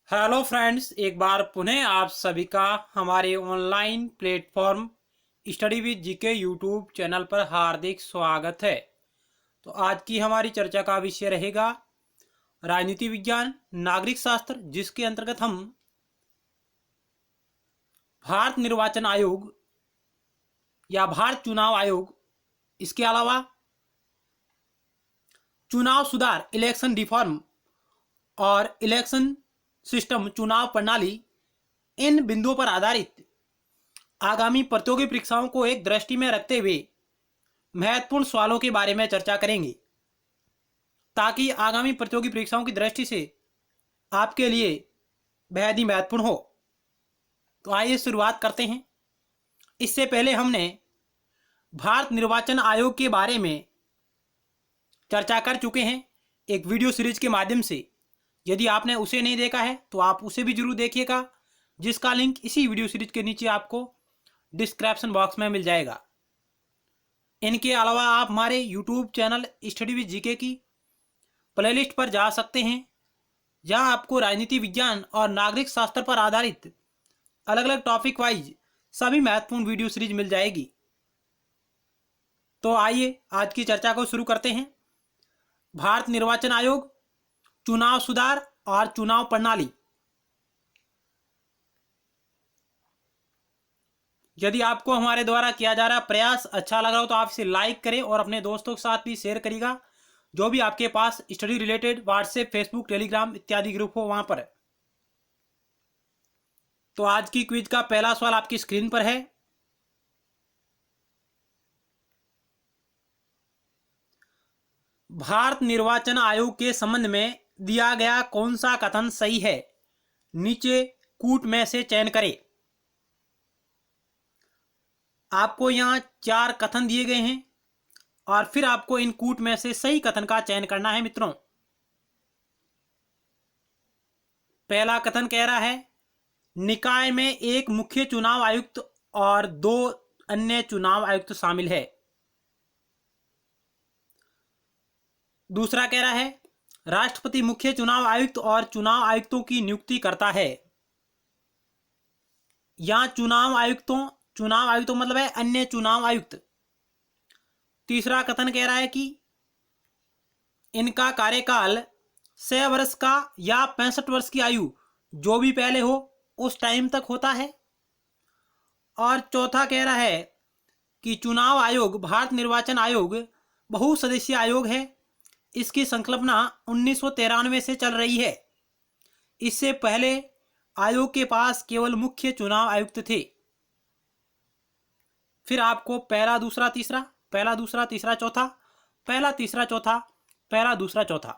Hello friends, एक बार पुनः आप सभी का हमारे online platform study with GK YouTube channel पर हार्दिक स्वागत है। तो आज की हमारी चर्चा का विषय रहेगा राजनीति विज्ञान नागरिक शास्त्र, जिसके अंतर्गत हम भारत निर्वाचन आयोग या भारत चुनाव आयोग, इसके अलावा चुनाव सुधार इलेक्शन रिफॉर्म और इलेक्शन सिस्टम चुनाव प्रणाली, इन बिंदुओं पर आधारित आगामी प्रतियोगी परीक्षाओं को एक दृष्टि में रखते हुए महत्वपूर्ण सवालों के बारे में चर्चा करेंगे, ताकि आगामी प्रतियोगी परीक्षाओं की दृष्टि से आपके लिए बेहद ही महत्वपूर्ण हो। तो आइए शुरुआत करते हैं। इससे पहले हमने भारत निर्वाचन आयोग के बारे में चर्चा कर चुके हैं एक वीडियो सीरीज के माध्यम से। यदि आपने उसे नहीं देखा है तो आप उसे भी जरूर देखिएगा, जिसका लिंक इसी वीडियो सीरीज के नीचे आपको डिस्क्रिप्शन बॉक्स में मिल जाएगा। इनके अलावा आप हमारे YouTube channel study with GK की प्लेलिस्ट पर जा सकते हैं, जहां आपको राजनीति विज्ञान और नागरिक शास्त्र पर आधारित अलग अलग टॉपिक वाइज सभी महत्वपूर्ण वीडियो सीरीज मिल जाएगी। तो आइए आज की चर्चा को शुरू करते हैं। भारत निर्वाचन आयोग, चुनाव सुधार और चुनाव प्रणाली। यदि आपको हमारे द्वारा किया जा रहा प्रयास अच्छा लग रहा हो तो आप इसे लाइक करें और अपने दोस्तों के साथ भी शेयर करिएगा, जो भी आपके पास study related WhatsApp, Facebook, Telegram इत्यादि ग्रुप हो वहां पर। तो आज की क्विज का पहला सवाल आपकी स्क्रीन पर है। भारत निर्वाचन आयोग के संबंध में दिया गया कौन सा कथन सही है? नीचे कूट में से चयन करें। आपको यहां 4 कथन दिए गए हैं और फिर आपको इन कूट में से सही कथन का चयन करना है मित्रों। पहला कथन कह रहा है, निकाय में एक मुख्य चुनाव आयुक्त और 2 अन्य चुनाव आयुक्त शामिल है। दूसरा कह रहा है, राष्ट्रपति मुख्य चुनाव आयुक्त और चुनाव आयुक्तों की नियुक्ति करता है। यहां चुनाव आयुक्तों मतलब है अन्य चुनाव आयुक्त। तीसरा कथन कह रहा है कि इनका कार्यकाल 6 वर्ष का या 65 वर्ष की आयु, जो भी पहले हो उस टाइम तक होता है। और चौथा कह रहा है कि चुनाव आयोग, भारत निर्वाचन आयोग बहुसदस्यीय आयोग है। इसकी संकल्पना 1993 से चल रही है। इससे पहले आयोग के पास केवल मुख्य चुनाव आयुक्त थे। फिर आपको पहला दूसरा तीसरा, पहला दूसरा तीसरा चौथा, पहला तीसरा चौथा, पहला दूसरा चौथा।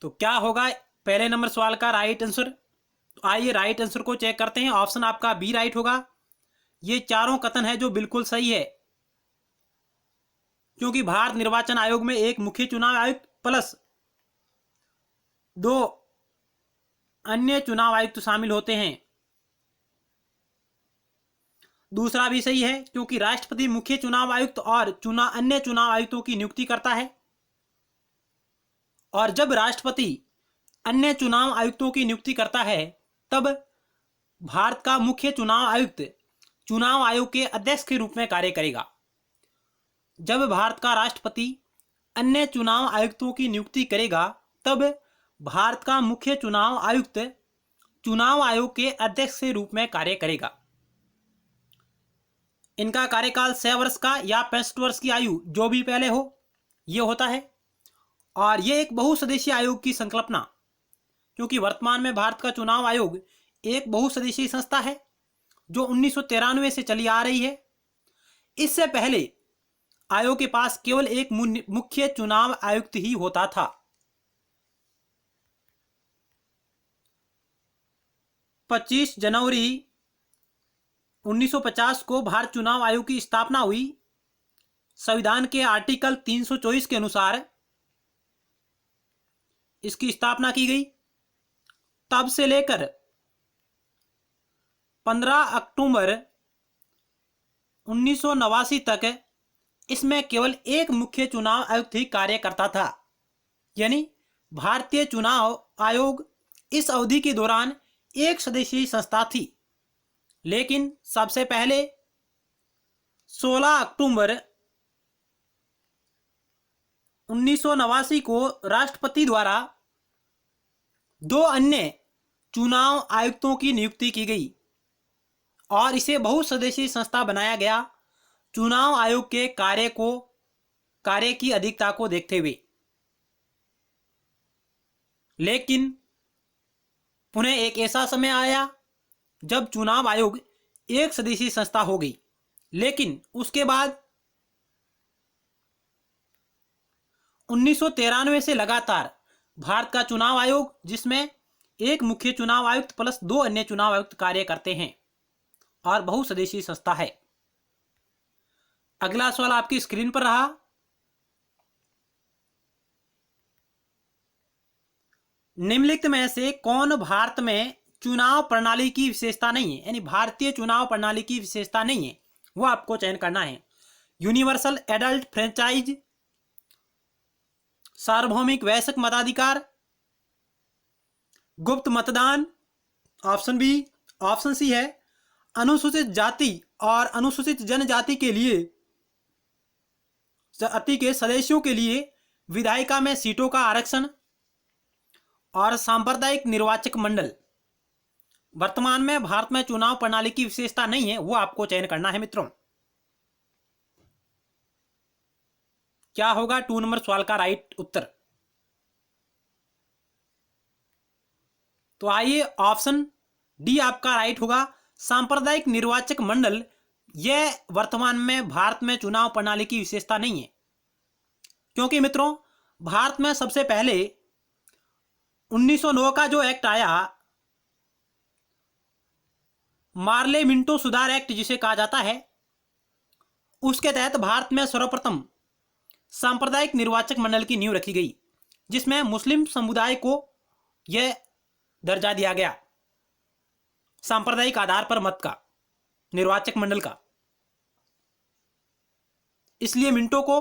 तो क्या होगा पहले नंबर सवाल का राइट आंसर? तो आइए राइट आंसर को चेक करते हैं। ऑप्शन आपका बी राइट होगा। ये चारों कथन है जो बिल्कुल सही है, क्योंकि भारत निर्वाचन आयोग में एक मुख्य चुनाव आयुक्त प्लस 2 अन्य चुनाव आयुक्त शामिल होते हैं। दूसरा भी सही है, क्योंकि राष्ट्रपति मुख्य चुनाव आयुक्त और अन्य चुनाव आयुक्तों की नियुक्ति करता है। और जब राष्ट्रपति अन्य चुनाव आयुक्तों की नियुक्ति करता है, तब भारत का मुख्य चुनाव आयुक्त चुनाव आयोग के अध्यक्ष के रूप में कार्य करेगा। जब भारत का राष्ट्रपति अन्य चुनाव आयुक्तों की नियुक्ति करेगा, तब भारत का मुख्य चुनाव आयुक्त चुनाव आयोग के अध्यक्ष के रूप में कार्य करेगा। इनका कार्यकाल 6 वर्ष का या 65 वर्ष की आयु, जो भी पहले हो, यह होता है। और यह एक बहुसदस्यीय आयोग की संकल्पना, क्योंकि वर्तमान में भारत का चुनाव आयोग एक बहुसदस्यीय संस्था है जो 1993 से चली आ रही है। इससे पहले आयोग के पास केवल एक मुख्य चुनाव आयुक्त ही होता था। 25 जनवरी 1950 को भारत चुनाव आयोग की स्थापना हुई। संविधान के आर्टिकल 324 के अनुसार इसकी स्थापना की गई। तब से लेकर 15 अक्टूबर 1989 तक इसमें केवल एक मुख्य चुनाव आयुक्त ही कार्य करता था, यानी भारतीय चुनाव आयोग इस अवधि के दौरान एक सदस्यीय संस्था थी। लेकिन सबसे पहले 16 अक्टूबर 1989 को राष्ट्रपति द्वारा दो अन्य चुनाव आयुक्तों की नियुक्ति की गई और इसे बहुसदस्यीय संस्था बनाया गया, चुनाव आयोग के कार्य की अधिकता को देखते हुए। लेकिन पुनः एक ऐसा समय आया जब चुनाव आयोग एक सदस्यीय संस्था हो गई, लेकिन उसके बाद 1993 से लगातार भारत का चुनाव आयोग, जिसमें एक मुख्य चुनाव आयुक्त प्लस दो अन्य चुनाव आयुक्त कार्य करते हैं और बहुसदस्यीय संस्था है। अगला सवाल आपकी स्क्रीन पर रहा। निम्नलिखित में से कौन भारत में चुनाव प्रणाली की विशेषता नहीं है, यानी भारतीय चुनाव प्रणाली की विशेषता नहीं है, वो आपको चयन करना है। यूनिवर्सल एडल्ट फ्रेंचाइज, सार्वभौमिक वयस्क मताधिकार, गुप्त मतदान, ऑप्शन बी, ऑप्शन सी है अनुसूचित जाति और अनुसूचित जनजाति के लिए जाति के सदस्यों के लिए विधायिका में सीटों का आरक्षण, और सांप्रदायिक निर्वाचक मंडल। वर्तमान में भारत में चुनाव प्रणाली की विशेषता नहीं है, वो आपको चयन करना है मित्रों। क्या होगा 2 नंबर सवाल का राइट उत्तर? तो आइए, ऑप्शन डी आपका राइट होगा, सांप्रदायिक निर्वाचक मंडल। यह वर्तमान में भारत में चुनाव प्रणाली की विशेषता नहीं है, क्योंकि मित्रों भारत में सबसे पहले 1909 का जो एक्ट आया, मार्ले मिंटो सुधार एक्ट जिसे कहा जाता है, उसके तहत भारत में सर्वप्रथम सांप्रदायिक निर्वाचक मंडल की नींव रखी गई, जिसमें मुस्लिम समुदाय को यह दर्जा दिया गया, सांप्रदायिक आधार पर मत का निर्वाचक मंडल का। इसलिए मिंटो को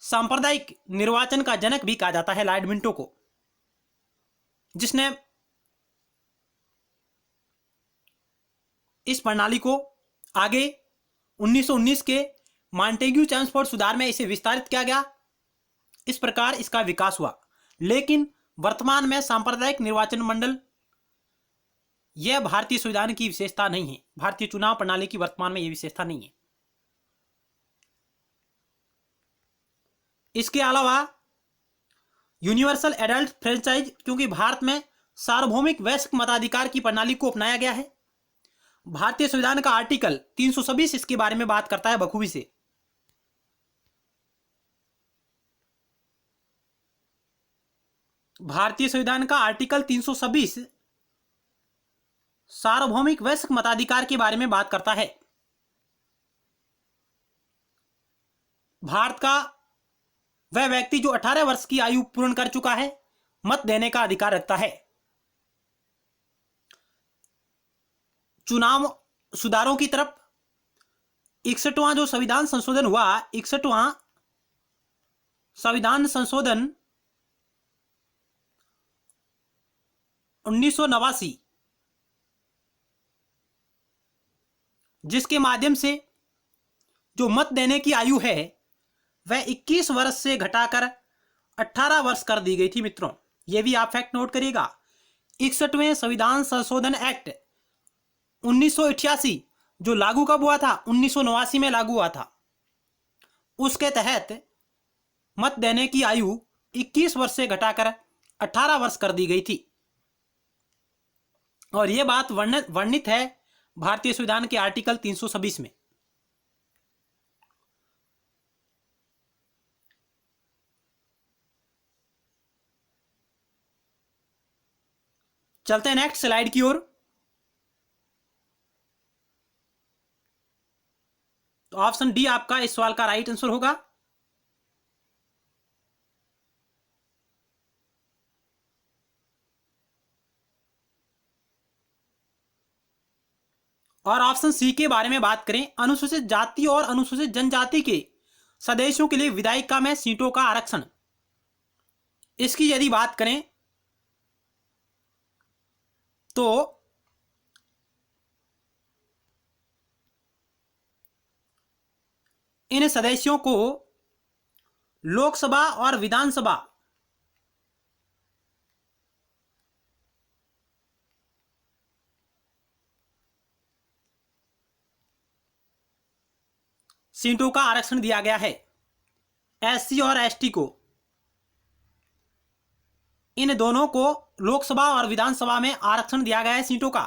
सांप्रदायिक निर्वाचन का जनक भी कहा जाता है, लॉर्ड मिंटो को, जिसने इस प्रणाली को आगे 1919 के मॉन्टेग्यू चैम्सफोर्ड सुधार में इसे विस्तारित किया गया। इस प्रकार इसका विकास हुआ। लेकिन वर्तमान में सांप्रदायिक निर्वाचन मंडल यह भारतीय संविधान की विशेषता नहीं है, भारतीय चुनाव प्रणाली की वर्तमान में यह विशेषता नहीं है। इसके अलावा यूनिवर्सल एडल्ट फ्रेंचाइज, क्योंकि भारत में सार्वभौमिक वयस्क मताधिकार की प्रणाली को अपनाया गया है। भारतीय संविधान का आर्टिकल 326 इसके बारे में बात करता है बखूबी से। भारतीय संविधान का आर्टिकल 326 सार्वभौमिक वयस्क मताधिकार के बारे में बात करता है। भारत का वह व्यक्ति जो 18 वर्ष की आयु पूर्ण कर चुका है मत देने का अधिकार रखता है। चुनाव सुधारों की तरफ 61वां जो संविधान संशोधन हुआ, 61वां संविधान संशोधन 1989, जिसके माध्यम से जो मत देने की आयु है वह 21 वर्ष से घटाकर 18 वर्ष कर दी गई थी मित्रों। यह भी आप फैक्ट नोट करिएगा। 61वें संविधान संशोधन एक्ट 1988 जो लागू कब हुआ था, 1989 में लागू हुआ था। उसके तहत मत देने की आयु 21 वर्ष से घटाकर 18 वर्ष कर दी गई थी। और यह बात वर्णित है भारतीय संविधान के आर्टिकल 326 में। चलते हैं नेक्स्ट स्लाइड की ओर। तो ऑप्शन डी आपका इस सवाल का राइट आंसर होगा। और ऑप्शन सी के बारे में बात करें, अनुसूचित जाति और अनुसूचित जनजाति के सदस्यों के लिए विधायिका में सीटों का आरक्षण। इसकी यदि बात करें तो इन सदस्यों को लोकसभा और विधानसभा सीटों का आरक्षण दिया गया है। एससी और एसटी को, इन दोनों को लोकसभा और विधानसभा में आरक्षण दिया गया है सीटों का।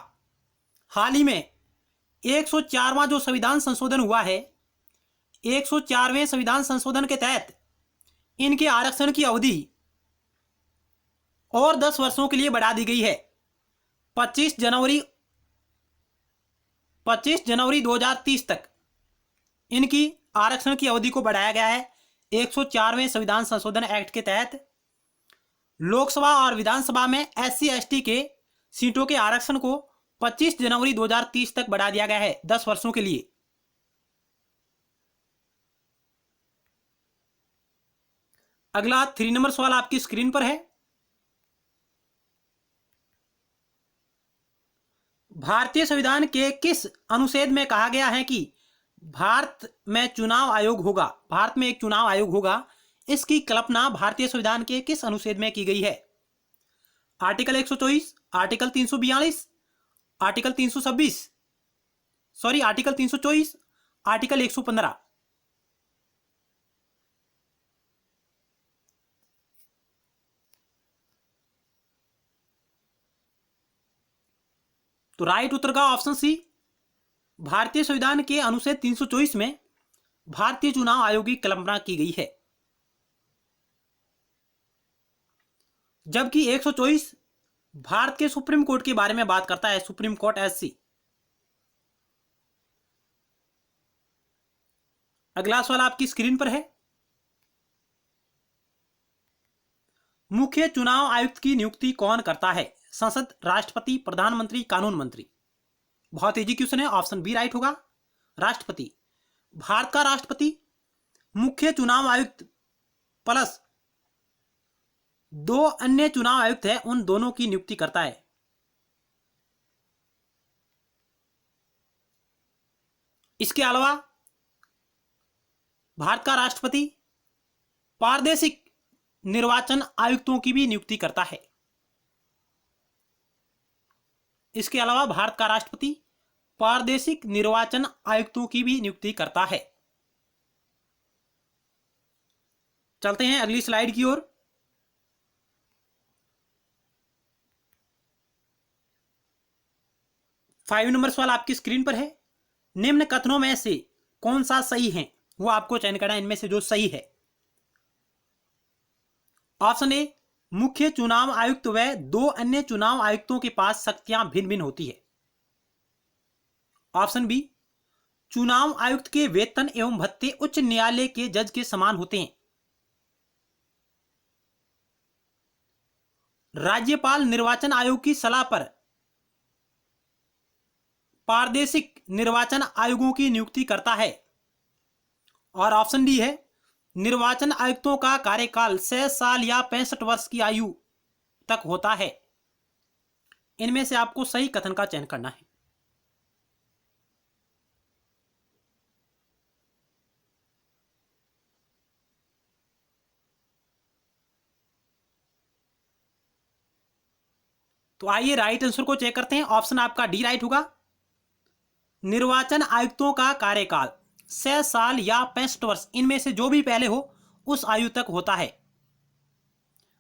हाल ही में 104वां जो संविधान संशोधन हुआ है, 104वें संविधान संशोधन के तहत इनके आरक्षण की अवधि और 10 वर्षों के लिए बढ़ा दी गई है। 25 जनवरी 2030 तक इनकी आरक्षण की अवधि को बढ़ाया गया है। 104वें संविधान संशोधन एक्ट के तहत लोकसभा और विधानसभा में एससी एसटी के सीटों के आरक्षण को 25 जनवरी 2030 तक बढ़ा दिया गया है, 10 वर्षों के लिए। अगला 3 नंबर सवाल आपकी स्क्रीन पर है। भारतीय संविधान के किस अनुच्छेद में कहा गया है कि भारत में चुनाव आयोग होगा? भारत में एक चुनाव आयोग होगा, इसकी कल्पना भारतीय संविधान के किस अनुच्छेद में की गई है? Article 124, article 342, article 326, sorry article 324, article 115। तो राइट उत्तर का ऑप्शन सी, भारतीय संविधान के अनुच्छेद 324 में भारतीय चुनाव आयोग की कल्पना की गई है। जबकि 124 भारत के सुप्रीम कोर्ट के बारे में बात करता है, सुप्रीम कोर्ट एससी। अगला सवाल आपकी स्क्रीन पर है। मुख्य चुनाव आयुक्त की नियुक्ति कौन करता है? संसद, राष्ट्रपति, प्रधानमंत्री, कानून मंत्री। बहुत इजी क्वेश्चन है, ऑप्शन बी राइट होगा, राष्ट्रपति। भारत का राष्ट्रपति मुख्य चुनाव आयुक्त प्लस 2 अन्य चुनाव आयुक्त है, उन दोनों की नियुक्ति करता है। इसके अलावा भारत का राष्ट्रपति प्रादेशिक निर्वाचन आयुक्तों की भी नियुक्ति करता है। इसके अलावा भारत का राष्ट्रपति प्रादेशिक निर्वाचन आयुक्तों की भी नियुक्ति करता है। चलते हैं अगली स्लाइड की ओर। फाइव नंबर सवाल आपकी स्क्रीन पर है। निम्न कथनों में से कौन सा सही है, वो आपको चयन करना है इनमें से जो सही है। ऑप्शन ए, मुख्य चुनाव आयुक्त व 2 अन्य चुनाव आयुक्तों के पास शक्तियां भिन्न भिन्न होती है। ऑप्शन बी, चुनाव आयुक्त के वेतन एवं भत्ते उच्च न्यायालय के जज के समान होते हैं। राज्यपाल निर्वाचन आयोग की सलाह पर प्रादेशिक निर्वाचन आयोगों की नियुक्ति करता है। और ऑप्शन डी है, निर्वाचन आयुक्तों का कार्यकाल 6 साल या 65 वर्ष की आयु तक होता है। इनमें से आपको सही कथन का चयन करना है। तो आइए राइट आंसर को चेक करते हैं। ऑप्शन आपका डी राइट होगा, निर्वाचन आयुक्तों का कार्यकाल 6 साल या 65 वर्ष, इनमें से जो भी पहले हो उस आयु तक होता है।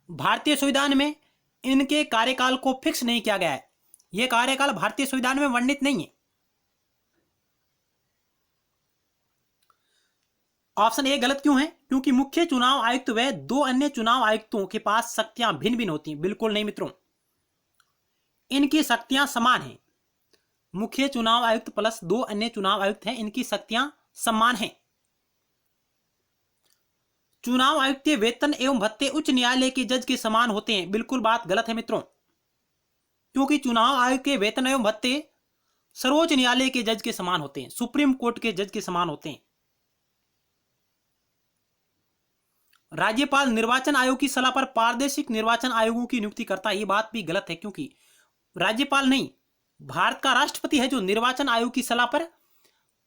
भारतीय संविधान में इनके कार्यकाल को फिक्स नहीं किया गया है। यह कार्यकाल भारतीय संविधान में वर्णित नहीं है। ऑप्शन ए गलत क्यों है? क्योंकि मुख्य चुनाव आयुक्त व 2 अन्य चुनाव आयुक्तों के पास शक्तियां भिन्न भिन्न होती हैं। बिल्कुल नहीं मित्रों, इनकी शक्तियां समान हैं। मुख्य चुनाव आयुक्त प्लस 2 अन्य चुनाव आयुक्त हैं, इनकी शक्तियां समान हैं। चुनाव आयुक्त के वेतन एवं भत्ते उच्च न्यायालय के जज के समान होते हैं। बिल्कुल बात गलत है मित्रों, क्योंकि चुनाव आयोग के वेतन एवं भत्ते सर्वोच्च न्यायालय के जज के समान होते हैं, सुप्रीम कोर्ट के जज के समान होते हैं। राज्यपाल निर्वाचन आयोग की सलाह पर प्रादेशिक निर्वाचन आयोगों की नियुक्ति करता है। ये बात भी गलत है, क्योंकि राज्यपाल नहीं, भारत का राष्ट्रपति है जो निर्वाचन आयोग की सलाह पर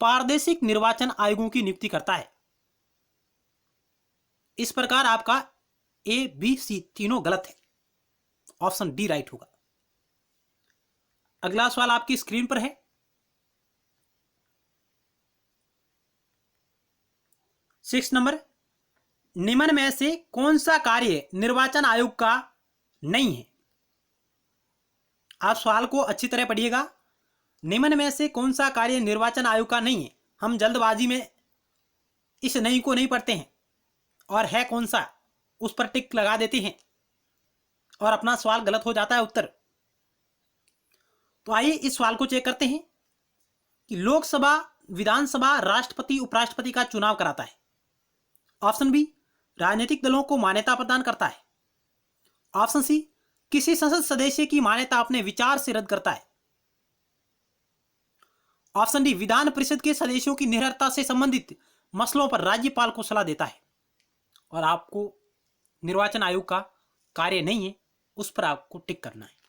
प्रादेशिक निर्वाचन आयोगों की नियुक्ति करता है। इस प्रकार आपका ए बी सी तीनों गलत है, ऑप्शन डी राइट होगा। अगला सवाल आपकी स्क्रीन पर है। 6 नंबर, निम्न में से कौन सा कार्य निर्वाचन आयोग का नहीं है? आप सवाल को अच्छी तरह पढ़िएगा। निम्न में से कौन सा कार्य निर्वाचन आयोग का नहीं है? हम जल्दबाजी में इस नहीं को नहीं पढ़ते हैं और है कौन सा उस पर टिक लगा देते हैं और अपना सवाल गलत हो जाता है उत्तर। तो आइए इस सवाल को चेक करते हैं कि लोकसभा, विधानसभा, राष्ट्रपति, उपराष्ट्रपति का चुनाव कराता है। ऑप्शन बी, राजनीतिक दलों को मान्यता प्रदान करता है। ऑप्शन सी, किसी संसद सदस्य की मान्यता अपने विचार से रद्द करता है। ऑप्शन डी, विधान परिषद के सदस्यों की निरर्हता से संबंधित मसलों पर राज्यपाल को सलाह देता है। और आपको निर्वाचन आयोग का कार्य नहीं है, उस पर आपको टिक करना है।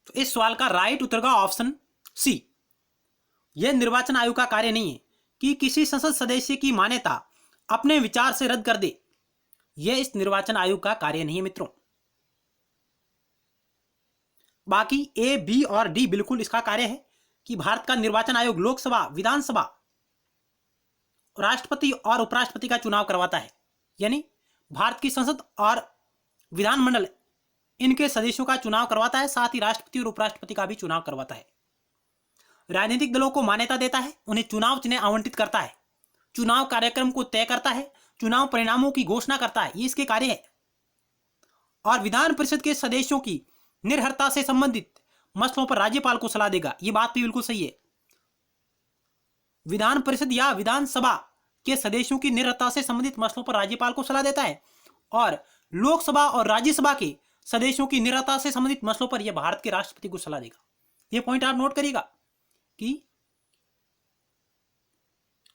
तो इस सवाल का राइट उत्तर का ऑप्शन सी, यह निर्वाचन आयोग का कार्य नहीं है कि किसी संसद सदस्य की मान्यता अपने विचार से रद्द कर दे। यह इस निर्वाचन आयोग का कार्य नहीं है मित्रों। बाकी ए, बी और डी बिल्कुल इसका कार्य है कि भारत का निर्वाचन आयोग लोकसभा, विधानसभा, राष्ट्रपति और उपराष्ट्रपति का चुनाव करवाता है। यानी भारत की संसद और विधानमंडल इनके सदस्यों का चुनाव करवाता है, साथ ही राष्ट्रपति और उपराष्ट्रपति का भी चुनाव करवाता है। राजनीतिक दलों को मान्यता देता है, उन्हें चुनाव चिन्ह आवंटित करता है, चुनाव कार्यक्रम को तय करता है, चुनाव परिणामों की घोषणा करता है, ये इसके कार्य है। और विधान परिषद के सदस्यों की निर्भरता से संबंधित मसलों पर राज्यपाल को सलाह देगा। ये बात भी बिल्कुल सही है। विधान परिषद या विधानसभा के सदस्यों की निर्भरता से संबंधित मसलों पर राज्यपाल को सलाह देता है, और लोकसभा और राज्यसभा के सदस्यों की निर्भरता से संबंधित मसलों पर यह भारत के राष्ट्रपति को सलाह देगा। यह पॉइंट आप नोट करिएगा कि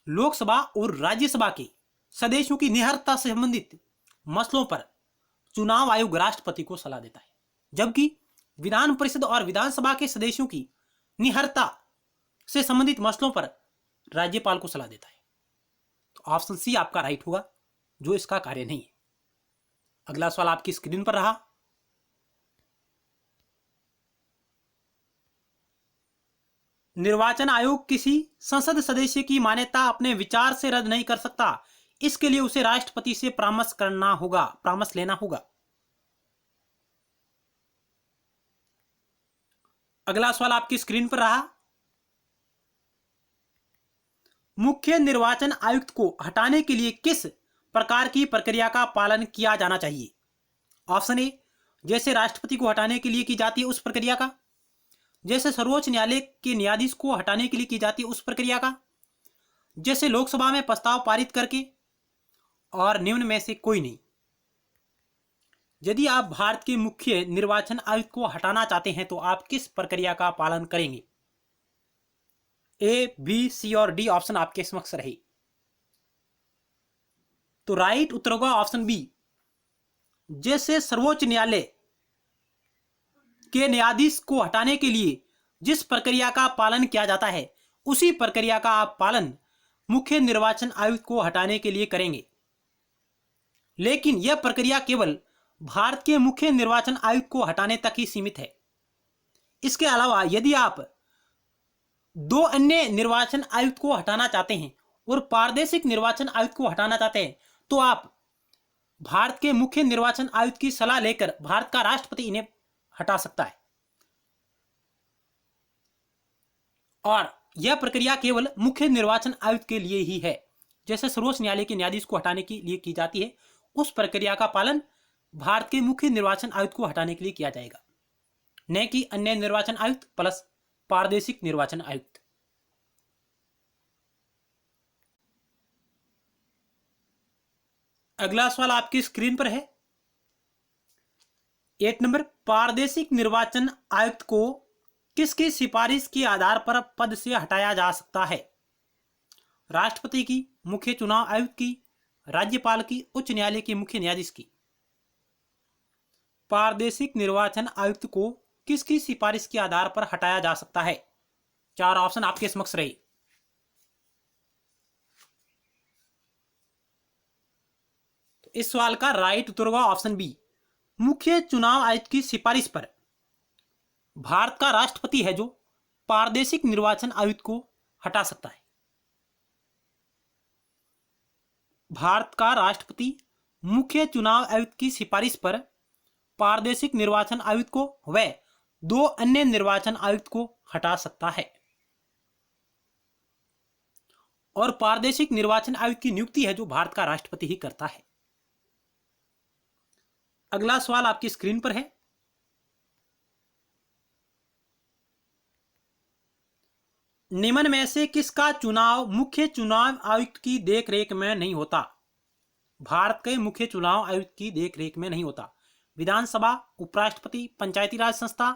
लोकसभा और राज्यसभा के सदस्यों की निहरता से संबंधित मसलों पर चुनाव आयोग राष्ट्रपति को सलाह देता है, जबकि विधान परिषद और विधानसभा के सदस्यों की निहरता से संबंधित मसलों पर राज्यपाल को सलाह देता है। तो ऑप्शन सी आपका राइट होगा, जो इसका कार्य नहीं है। अगला सवाल आपकी स्क्रीन पर रहा। निर्वाचन आयोग किसी संसद सदस्य की मान्यता अपने विचार से रद्द नहीं कर सकता, इसके लिए उसे राष्ट्रपति से परामर्श करना होगा, परामर्श लेना होगा। अगला सवाल आपकी स्क्रीन पर रहा। मुख्य निर्वाचन आयुक्त को हटाने के लिए किस प्रकार की प्रक्रिया का पालन किया जाना चाहिए? ऑप्शन ए, जैसे राष्ट्रपति को हटाने के लिए की जाती है उस प्रक्रिया का, जैसे सर्वोच्च न्यायालय के न्यायाधीश को हटाने के लिए की जाती है उस प्रक्रिया का, जैसे लोकसभा में प्रस्ताव पारित करके, और निम्न में से कोई नहीं। यदि आप भारत के मुख्य निर्वाचन आयुक्त को हटाना चाहते हैं तो आप किस प्रक्रिया का पालन करेंगे? ए, बी, सी और डी ऑप्शन आपके समक्ष रहे। तो राइट उत्तर होगा ऑप्शन बी, जैसे सर्वोच्च न्यायालय के न्यायाधीश को हटाने के लिए जिस प्रक्रिया का पालन किया जाता है उसी प्रक्रिया का आप पालन मुख्य निर्वाचन आयुक्त को हटाने के लिए करेंगे। लेकिन यह प्रक्रिया केवल भारत के मुख्य निर्वाचन आयुक्त को हटाने तक ही सीमित है। इसके अलावा यदि आप दो अन्य निर्वाचन आयुक्त को हटाना चाहते हैं और प्रादेशिक निर्वाचन आयुक्त को हटाना चाहते हैं तो आप भारत के मुख्य निर्वाचन आयुक्त की सलाह लेकर भारत का राष्ट्रपति इन्हें हटा सकता है। और यह प्रक्रिया केवल मुख्य निर्वाचन आयुक्त के लिए ही है। जैसे सर्वोच्च न्यायालय के न्यायाधीश को हटाने के लिए की जाती है, उस प्रक्रिया का पालन भारत के मुख्य निर्वाचन आयुक्त को हटाने के लिए किया जाएगा, न कि अन्य निर्वाचन आयुक्त प्लस प्रादेशिक निर्वाचन आयुक्त। अगला सवाल आपकी स्क्रीन पर है। 8 नंबर, प्रादेशिक निर्वाचन आयुक्त को किसकी सिफारिश के आधार पर पद से हटाया जा सकता है? राष्ट्रपति की, मुख्य चुनाव आयुक्त की, राज्यपाल की, उच्च न्यायालय के मुख्य न्यायाधीश की। प्रादेशिक निर्वाचन आयुक्त को किसकी सिफारिश के आधार पर हटाया जा सकता है? 4 ऑप्शन आपके समक्ष रहे। तो इस सवाल का राइट उत्तर होगा ऑप्शन बी, मुख्य चुनाव आयुक्त की सिफारिश पर भारत का राष्ट्रपति है जो प्रादेशिक निर्वाचन आयुक्त को हटा सकता है। भारत का राष्ट्रपति मुख्य चुनाव आयुक्त की सिफारिश पर प्रादेशिक निर्वाचन आयुक्त को व 2 अन्य निर्वाचन आयुक्त को हटा सकता है। और प्रादेशिक निर्वाचन आयुक्त की नियुक्ति है जो भारत का राष्ट्रपति ही करता है। अगला सवाल आपकी स्क्रीन पर है। निम्न में से किसका चुनाव मुख्य चुनाव आयुक्त की देखरेख में नहीं होता? भारत के मुख्य चुनाव आयुक्त की देखरेख में नहीं होता। विधानसभा, उपराष्ट्रपति, पंचायती राज संस्था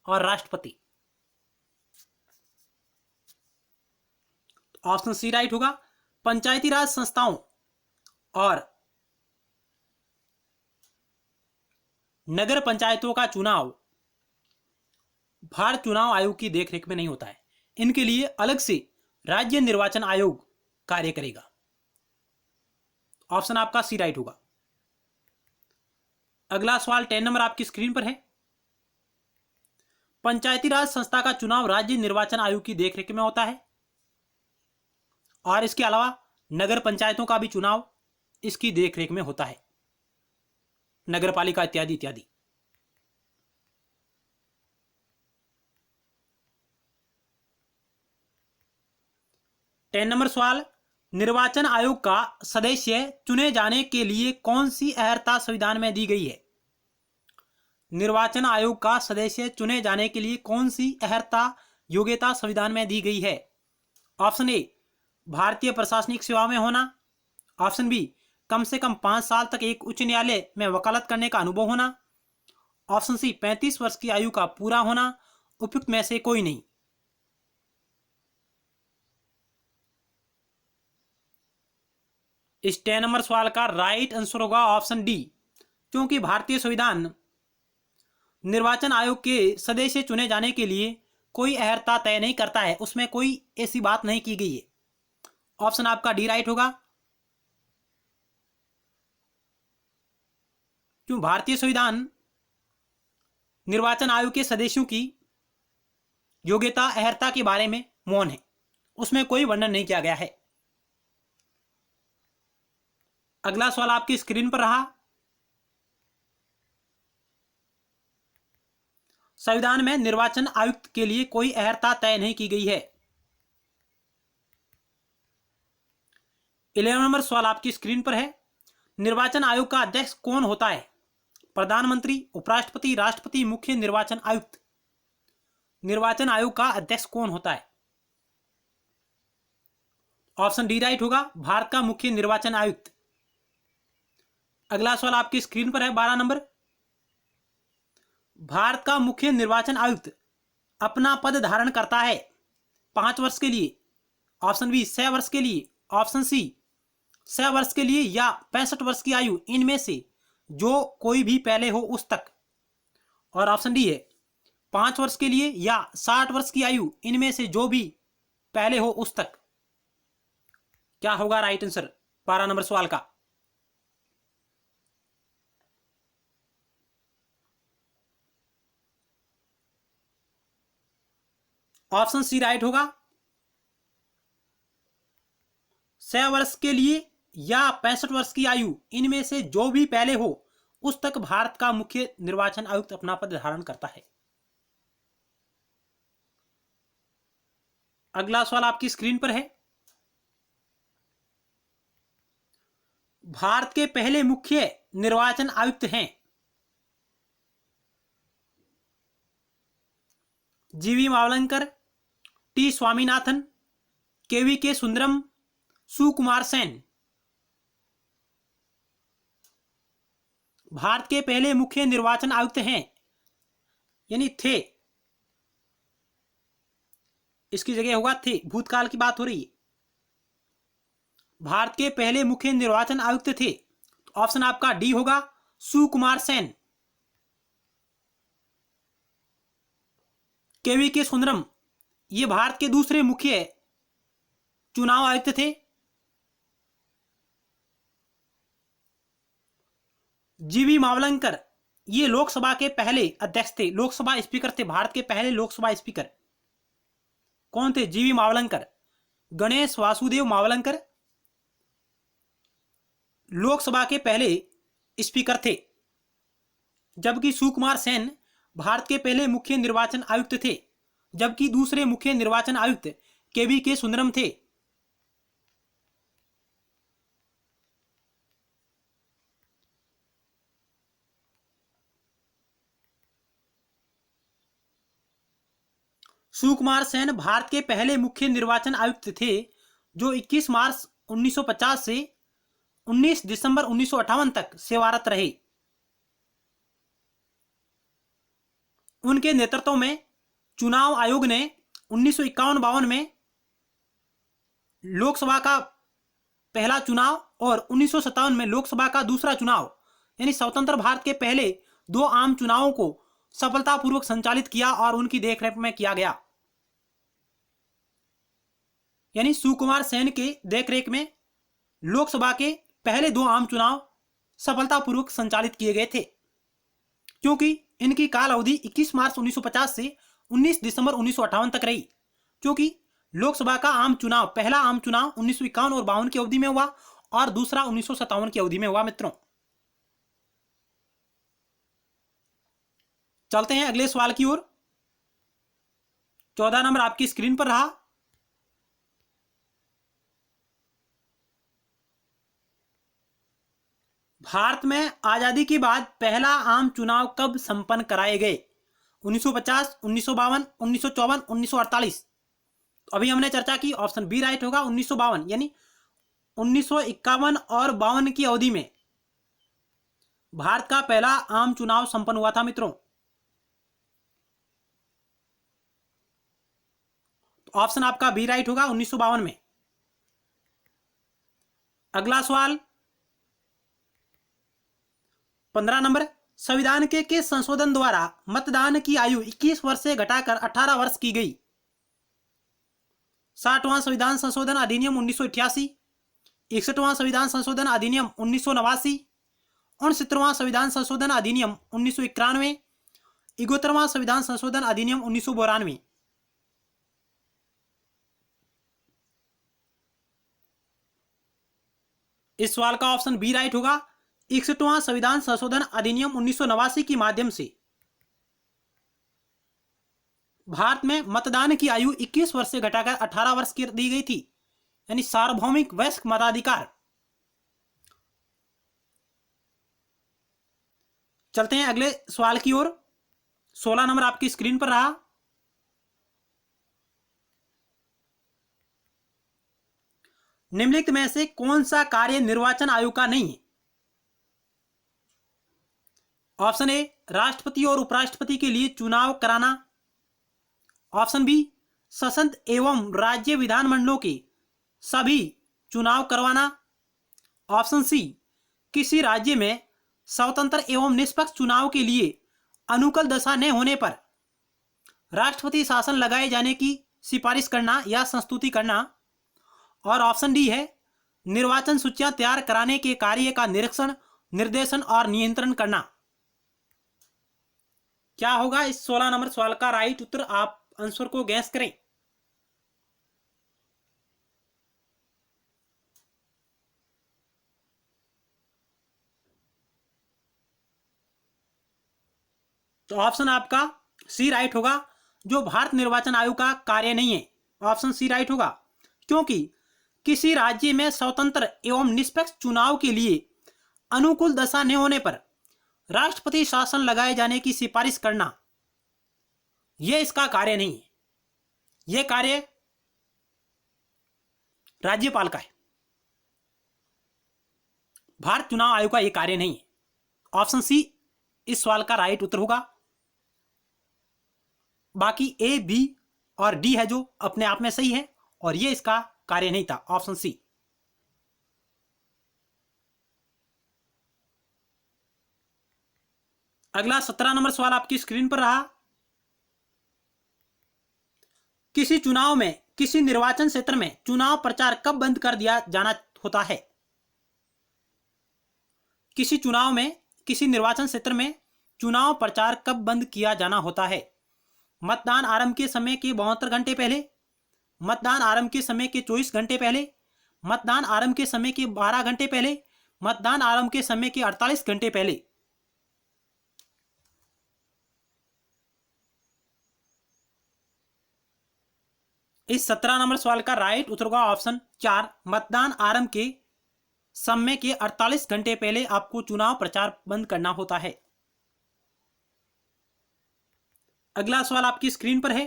और राष्ट्रपति। ऑप्शन सी राइट होगा। पंचायती राज संस्थाओं और नगर पंचायतों का चुनाव भारत चुनाव आयोग की देखरेख में नहीं होता है। इनके लिए अलग से राज्य निर्वाचन आयोग कार्य करेगा। ऑप्शन आपका सी राइट होगा। अगला सवाल 10 नंबर आपकी स्क्रीन पर है। पंचायती राज संस्था का चुनाव राज्य निर्वाचन आयोग की देखरेख में होता है और इसके अलावा नगर पंचायतों का भी चुनाव इसकी देखरेख में होता है, नगर पालिका इत्यादि इत्यादि। टेन नंबर सवाल, निर्वाचन आयोग का सदस्य चुने जाने के लिए कौन सी अर्हता संविधान में दी गई है? निर्वाचन आयोग का सदस्य चुने जाने के लिए कौन सी अर्हता योग्यता संविधान में दी गई है? ऑप्शन ए, भारतीय प्रशासनिक सेवा में होना। ऑप्शन बी, कम से कम 5 साल तक एक उच्च न्यायालय में वकालत करने का अनुभव होना। ऑप्शन सी, 35 वर्ष की आयु का पूरा होना। उपयुक्त में से कोई नहीं। इस 10 नंबर सवाल का राइट आंसर होगा ऑप्शन डी, क्योंकि भारतीय संविधान निर्वाचन आयोग के सदस्य चुने जाने के लिए कोई अर्हता तय नहीं करता है, उसमें कोई ऐसी बात नहीं की गई है। ऑप्शन आपका डी राइट होगा, क्यों भारतीय संविधान निर्वाचन आयोग के सदस्यों की योग्यता अर्हता के बारे में मौन है, उसमें कोई वर्णन नहीं किया गया है। अगला सवाल आपकी स्क्रीन पर रहा। संविधान में निर्वाचन आयुक्त के लिए कोई अर्हता तय नहीं की गई है। 11 नंबर सवाल आपकी स्क्रीन पर है। निर्वाचन आयोग का अध्यक्ष कौन होता है? प्रधानमंत्री, उपराष्ट्रपति, राष्ट्रपति, मुख्य निर्वाचन आयुक्त। निर्वाचन आयोग का अध्यक्ष कौन होता है? ऑप्शन डी राइट होगा, भारत का मुख्य निर्वाचन आयुक्त। अगला सवाल आपकी स्क्रीन पर है 12 नंबर। भारत का मुख्य निर्वाचन आयुक्त अपना पद धारण करता है 5 वर्ष के लिए। ऑप्शन बी 6 वर्ष के लिए। ऑप्शन सी 6 वर्ष के लिए या 65 वर्ष की आयु, इनमें से जो कोई भी पहले हो उस तक। और ऑप्शन डी है 5 वर्ष के लिए या 60 वर्ष की आयु, इनमें से जो भी पहले हो उस तक। क्या होगा राइट आंसर 12 नंबर सवाल का? ऑप्शन सी राइट होगा, 6 वर्ष के लिए या 65 वर्ष की आयु, इनमें से जो भी पहले हो उस तक भारत का मुख्य निर्वाचन आयुक्त अपना पद धारण करता है। अगला सवाल आपकी स्क्रीन पर है। भारत के पहले मुख्य निर्वाचन आयुक्त हैं जीवी मावलंकर, टी स्वामीनाथन, केवी के सुंदरम, सुकुमार सेन। भारत के पहले मुख्य निर्वाचन आयुक्त हैं, यानी थे, इसकी जगह होगा थे, भूतकाल की बात हो रही है। भारत के पहले मुख्य निर्वाचन आयुक्त थे, तो ऑप्शन आपका डी होगा, सुकुमार सेन। केवी के सुंदरम, ये भारत के दूसरे मुख्य चुनाव आयुक्त थे। जीवी मावलंकर, ये लोकसभा के पहले अध्यक्ष थे, लोकसभा स्पीकर थे, भारत के पहले लोकसभा स्पीकर कौन थे? जीवी मावलंकर। गणेश वासुदेव मावलंकर लोकसभा के पहले स्पीकर थे, जबकि सुकुमार सेन भारत के पहले मुख्य निर्वाचन आयुक्त थे, जबकि दूसरे मुख्य निर्वाचन आयुक्त केवी के सुंदरम थे। सुकुमार सेन भारत के पहले मुख्य निर्वाचन आयुक्त थे, जो 21 मार्च 1950 से 19 दिसंबर 1958 तक सेवारत रहे। उनके नेतृत्व में चुनाव आयोग ने 1951-52 में लोकसभा का पहला चुनाव और 1957 में लोकसभा का दूसरा चुनाव, यानी स्वतंत्र भारत के पहले 2 आम चुनावों को सफलतापूर्वक संचालित किया और उनकी देखरेख में किया गया। यानी सुकुमार सेन के देखरेख में लोकसभा के पहले 2 आम चुनाव सफलतापूर्वक संचालित किए गए थे, क्योंकि इनकी काल अवधि 21 मार्च 1950 से 19 दिसंबर 1958 तक रही, क्योंकि लोकसभा का आम चुनाव, पहला आम चुनाव 1951 और 52 की अवधि में हुआ और दूसरा 1957 की अवधि में हुआ। मित्रों, चलते हैं अगले सवाल की ओर। 14 नंबर आपकी स्क्रीन पर रहा। भारत में आजादी के बाद पहला आम चुनाव कब संपन्न कराए गए? 1950, 1952, 1954, 1948। अभी हमने चर्चा की, ऑप्शन बी राइट होगा, 1952, यानी 1951 और 52 की अवधि में भारत का पहला आम चुनाव संपन्न हुआ था। मित्रों, तो ऑप्शन आपका बी राइट होगा, 1952 में। अगला सवाल 15 नंबर, संविधान के संशोधन द्वारा मतदान की आयु 21 वर्ष से घटाकर 18 वर्ष की गई? 60वां संविधान संशोधन अधिनियम 1988, 61वां संविधान संशोधन अधिनियम 1989, 69वां संविधान संशोधन अधिनियम 1991, 71वां संविधान संशोधन अधिनियम 1992। इस सवाल का ऑप्शन बी राइट होगा, 61वां संविधान संशोधन अधिनियम 1989 की माध्यम से भारत में मतदान की आयु 21 वर्ष से घटाकर 18 वर्ष की दी गई थी, यानी सार्वभौमिक वयस्क मताधिकार। चलते हैं अगले सवाल की ओर। 16 नंबर आपकी स्क्रीन पर रहा। निम्नलिखित में से कौन सा कार्य निर्वाचन आयोग का नहीं है? ऑप्शन ए, राष्ट्रपति और उपराष्ट्रपति के लिए चुनाव कराना। ऑप्शन बी, संसद एवं राज्य विधानमंडलों के सभी चुनाव करवाना। ऑप्शन सी, किसी राज्य में स्वतंत्र एवं निष्पक्ष चुनाव के लिए अनुकूल दशा न होने पर राष्ट्रपति शासन लगाए जाने की सिफारिश करना या संस्तुति करना। और ऑप्शन डी है, निर्वाचन सूचियां तैयार कराने के कार्य का निरीक्षण, निर्देशन और नियंत्रण करना। क्या होगा इस 16 नंबर सवाल का राइट उत्तर? आप आंसर को गैस करें। तो ऑप्शन आपका सी राइट होगा, जो भारत निर्वाचन आयोग का कार्य नहीं है। ऑप्शन सी राइट होगा, क्योंकि किसी राज्य में स्वतंत्र एवं निष्पक्ष चुनाव के लिए अनुकूल दशा न होने पर राष्ट्रपति शासन लगाए जाने की सिफारिश करना, यह इसका कार्य नहीं है। यह कार्य राज्यपाल का है, भारत चुनाव आयोग का यह कार्य नहीं है। ऑप्शन सी इस सवाल का राइट उत्तर होगा। बाकी ए, बी और डी है जो अपने आप में सही है और ये इसका कार्य नहीं था, ऑप्शन सी। अगला 17 नंबर सवाल आपकी स्क्रीन पर रहा। किसी चुनाव में, किसी निर्वाचन क्षेत्र में चुनाव प्रचार कब बंद कर दिया जाना होता है? किसी चुनाव में, किसी निर्वाचन क्षेत्र में चुनाव प्रचार कब बंद किया जाना होता है? मतदान आरंभ के समय के 72 घंटे पहले, मतदान आरंभ के समय के 24 घंटे पहले, मतदान आरंभ के समय के 12 घंटे पहले, मतदान आरंभ के समय के 48 घंटे पहले। इस 17 नंबर सवाल का राइट उत्तर होगा ऑप्शन 4, मतदान आरंभ के समय के 48 घंटे पहले आपको चुनाव प्रचार बंद करना होता है। अगला सवाल आपकी स्क्रीन पर है।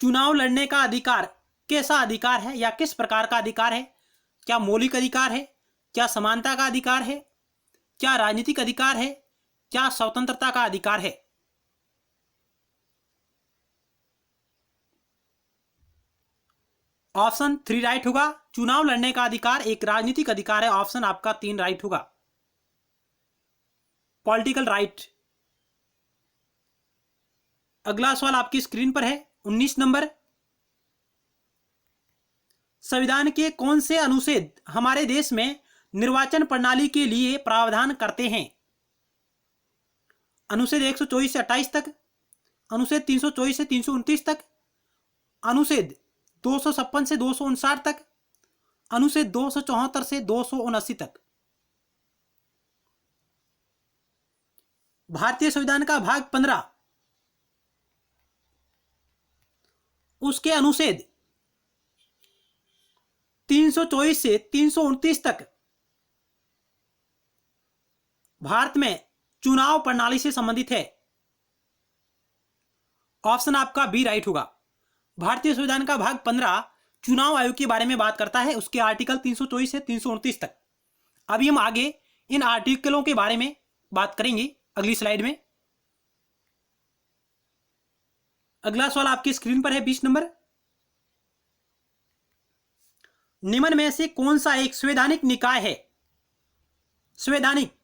चुनाव लड़ने का अधिकार कैसा अधिकार है या किस प्रकार का अधिकार है? क्या मौलिक अधिकार है? क्या समानता का अधिकार है? क्या राजनीतिक अधिकार है? क्या स्वतंत्रता का अधिकार है? ऑप्शन 3 राइट होगा। चुनाव लड़ने का अधिकार एक राजनीतिक अधिकार है। ऑप्शन आपका 3 राइट होगा, पॉलिटिकल राइट। अगला सवाल आपकी स्क्रीन पर है 19 नंबर। संविधान के कौन से अनुच्छेद हमारे देश में निर्वाचन प्रणाली के लिए प्रावधान करते हैं? अनुच्छेद 124 से 28 तक, अनुच्छेद 324 से 329 तक, अनुच्छेद 256 से 259 तक, अनुच्छेद 274 से 279 तक। भारतीय संविधान का भाग 15 उसके अनुच्छेद 324 से 329 तक भारत में चुनाव प्रणाली से संबंधित है। ऑप्शन आपका बी राइट होगा। भारतीय संविधान का भाग 15 चुनाव आयोग के बारे में बात करता है, उसके आर्टिकल 324 से 329 तक। अभी हम आगे इन आर्टिकलों के बारे में बात करेंगे अगली स्लाइड में। अगला सवाल आपकी स्क्रीन पर है 20 नंबर। निम्न में से कौन सा एक संवैधानिक निकाय है? संवैधानिक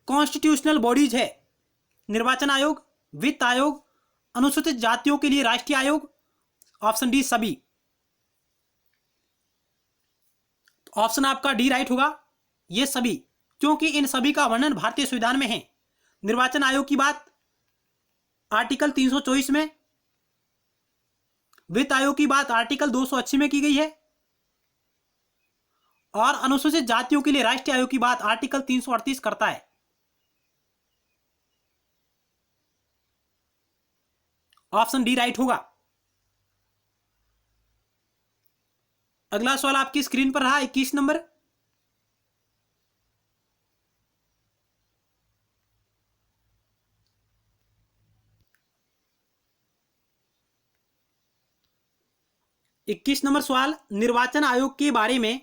कॉन्स्टिट्यूशनल बॉडीज है। निर्वाचन आयोग, वित्त आयोग, अनुसूचित जातियों के लिए राष्ट्रीय आयोग, ऑप्शन डी सभी। ऑप्शन आपका डी राइट होगा, ये सभी, क्योंकि इन सभी का वर्णन भारतीय संविधान में है। निर्वाचन आयोग की बात आर्टिकल 324 में, वित्त आयोग की बात आर्टिकल 280 में की गई है और अनुसूचित जातियों के लिए राष्ट्रीय आयोग की बात आर्टिकल 338 करता है। ऑप्शन डी राइट होगा। अगला सवाल आपकी स्क्रीन पर रहा 21 नंबर। इक्कीस नंबर सवाल, निर्वाचन आयोग के बारे में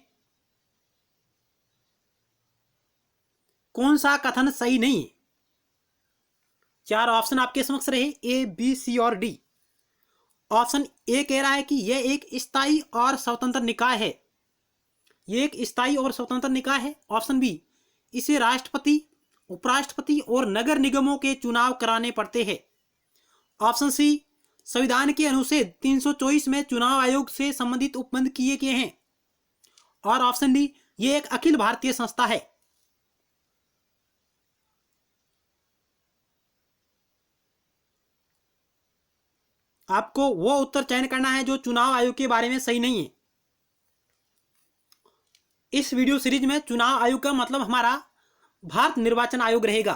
कौन सा कथन सही नहीं है? 4 ऑप्शन आपके समक्ष रहे, ए, बी, सी और डी। ऑप्शन ए कह रहा है कि यह एक स्थायी और स्वतंत्र निकाय है। यह एक स्थायी और स्वतंत्र निकाय है। ऑप्शन बी, इसे राष्ट्रपति, उपराष्ट्रपति और नगर निगमों के चुनाव कराने पड़ते हैं। ऑप्शन सी, संविधान के अनुच्छेद 324 में चुनाव आयोग से संबंधित उपबंध किए गए हैं। और ऑप्शन डी, यह एक अखिल भारतीय संस्था है। आपको वो उत्तर चयन करना है जो चुनाव आयोग के बारे में सही नहीं है। इस वीडियो सीरीज में चुनाव आयोग का मतलब हमारा भारत निर्वाचन आयोग रहेगा।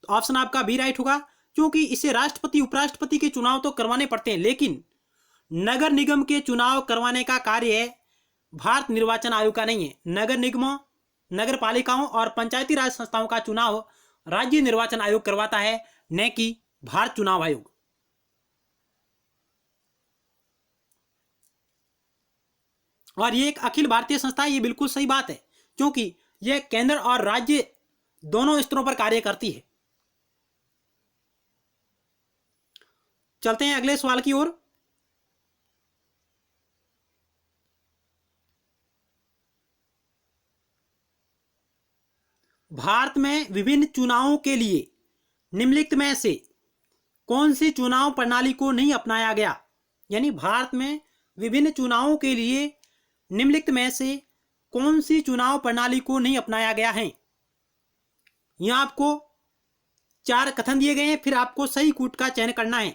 ऑप्शन आपका बी राइट होगा, क्योंकि इसे राष्ट्रपति, उपराष्ट्रपति के चुनाव तो करवाने पड़ते हैं, लेकिन नगर निगम के चुनाव करवाने का कार्य भारत निर्वाचन आयोग का नहीं है। नगर निगमों, नगर पालिकाओं और पंचायती राज संस्थाओं का चुनाव राज्य निर्वाचन आयोग करवाता है, न कि भारत चुनाव आयोग। और ये एक अखिल भारतीय संस्था है, ये बिल्कुल सही बात है, क्योंकि यह केंद्र और राज्य दोनों स्तरों पर कार्य करती है। चलते हैं अगले सवाल की ओर। भारत में विभिन्न चुनावों के लिए निम्नलिखित में से कौन सी चुनाव प्रणाली को नहीं अपनाया गया? यानी भारत में विभिन्न चुनावों के लिए निम्नलिखित में से कौन सी चुनाव प्रणाली को नहीं अपनाया गया है? यहां आपको 4 कथन दिए गए हैं, फिर आपको सही कूट का चयन करना है।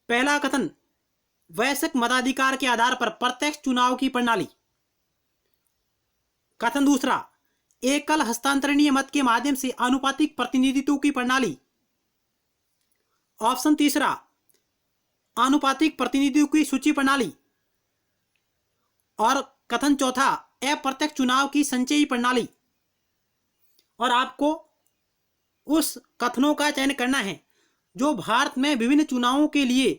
पहला कथन, वैश्विक मताधिकार के आधार पर प्रत्यक्ष चुनाव की प्रणाली। कथन दूसरा, एकल हस्तांतरणीय मत के माध्यम से आनुपातिक प्रतिनिधित्व की प्रणाली। ऑप्शन तीसरा, आनुपातिक प्रतिनिधित्व की सूची प्रणाली। और कथन चौथा, अप्रत्यक्ष चुनाव की संचयी प्रणाली। और आपको उस कथनों का चयन करना है जो भारत में विभिन्न चुनावों के लिए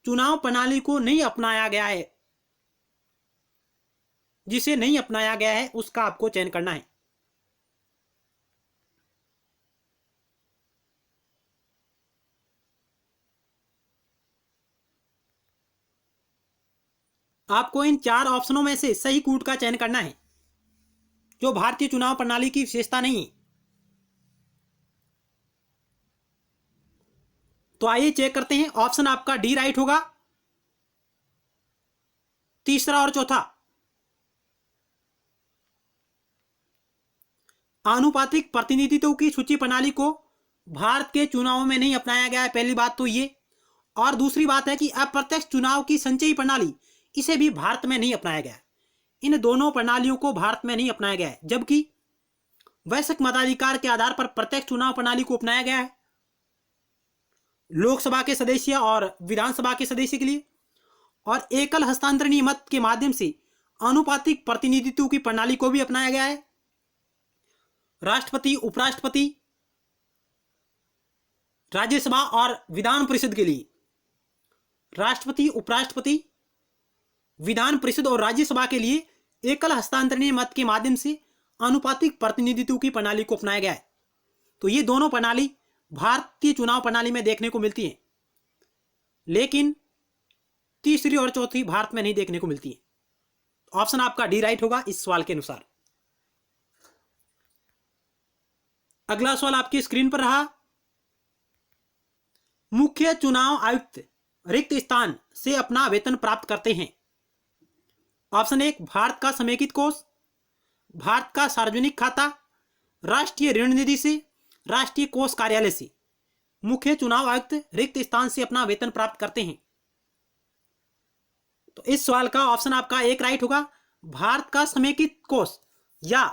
चुनाव प्रणाली को नहीं अपनाया गया है, जिसे नहीं अपनाया गया है उसका आपको चयन करना है। आपको इन 4 ऑप्शनों में से सही कूट का चयन करना है जो भारतीय चुनाव प्रणाली की विशेषता नहीं है। तो आइए चेक करते हैं। ऑप्शन आपका डी राइट होगा, तीसरा और चौथा। आनुपातिक प्रतिनिधित्व की सूची प्रणाली को भारत के चुनावों में नहीं अपनाया गया है, पहली बात तो ये। और दूसरी बात है कि अप्रत्यक्ष चुनाव की संचयी प्रणाली, इसे भी भारत में नहीं अपनाया गया है। इन दोनों प्रणालियों को भारत में नहीं अपनाया गया है, जबकि वैश्विक मताधिकार के आधार पर प्रत्यक्ष चुनाव प्रणाली को अपनाया गया है लोकसभा के सदस्य और विधानसभा के सदस्य के लिए। और एकल हस्तांतरणीय मत के माध्यम से आनुपातिक प्रतिनिधित्व की प्रणाली को भी अपनाया गया है राष्ट्रपति, उपराष्ट्रपति, राज्यसभा और विधान परिषद के लिए। राष्ट्रपति, उपराष्ट्रपति, विधान परिषद और राज्यसभा के लिए एकल हस्तांतरणीय मत के माध्यम से आनुपातिक प्रतिनिधित्व की प्रणाली को अपनाया गया है। तो ये दोनों प्रणाली भारतीय चुनाव प्रणाली में देखने को मिलती है, लेकिन तीसरी और चौथी भारत में नहीं देखने को मिलती है। ऑप्शन आपका डी राइट होगा इस सवाल के अनुसार। अगला सवाल आपकी स्क्रीन पर रहा। मुख्य चुनाव आयुक्त रिक्त स्थान से अपना वेतन प्राप्त करते हैं। ऑप्शन 1, भारत का समेकित कोष, भारत का सार्वजनिक खाता, राष्ट्रीय ऋण निधि से, राष्ट्रीय कोष कार्यालय से। मुख्य चुनाव आयुक्त रिक्त स्थान से अपना वेतन प्राप्त करते हैं। तो इस सवाल का ऑप्शन आपका 1 राइट होगा, भारत का समेकित कोष या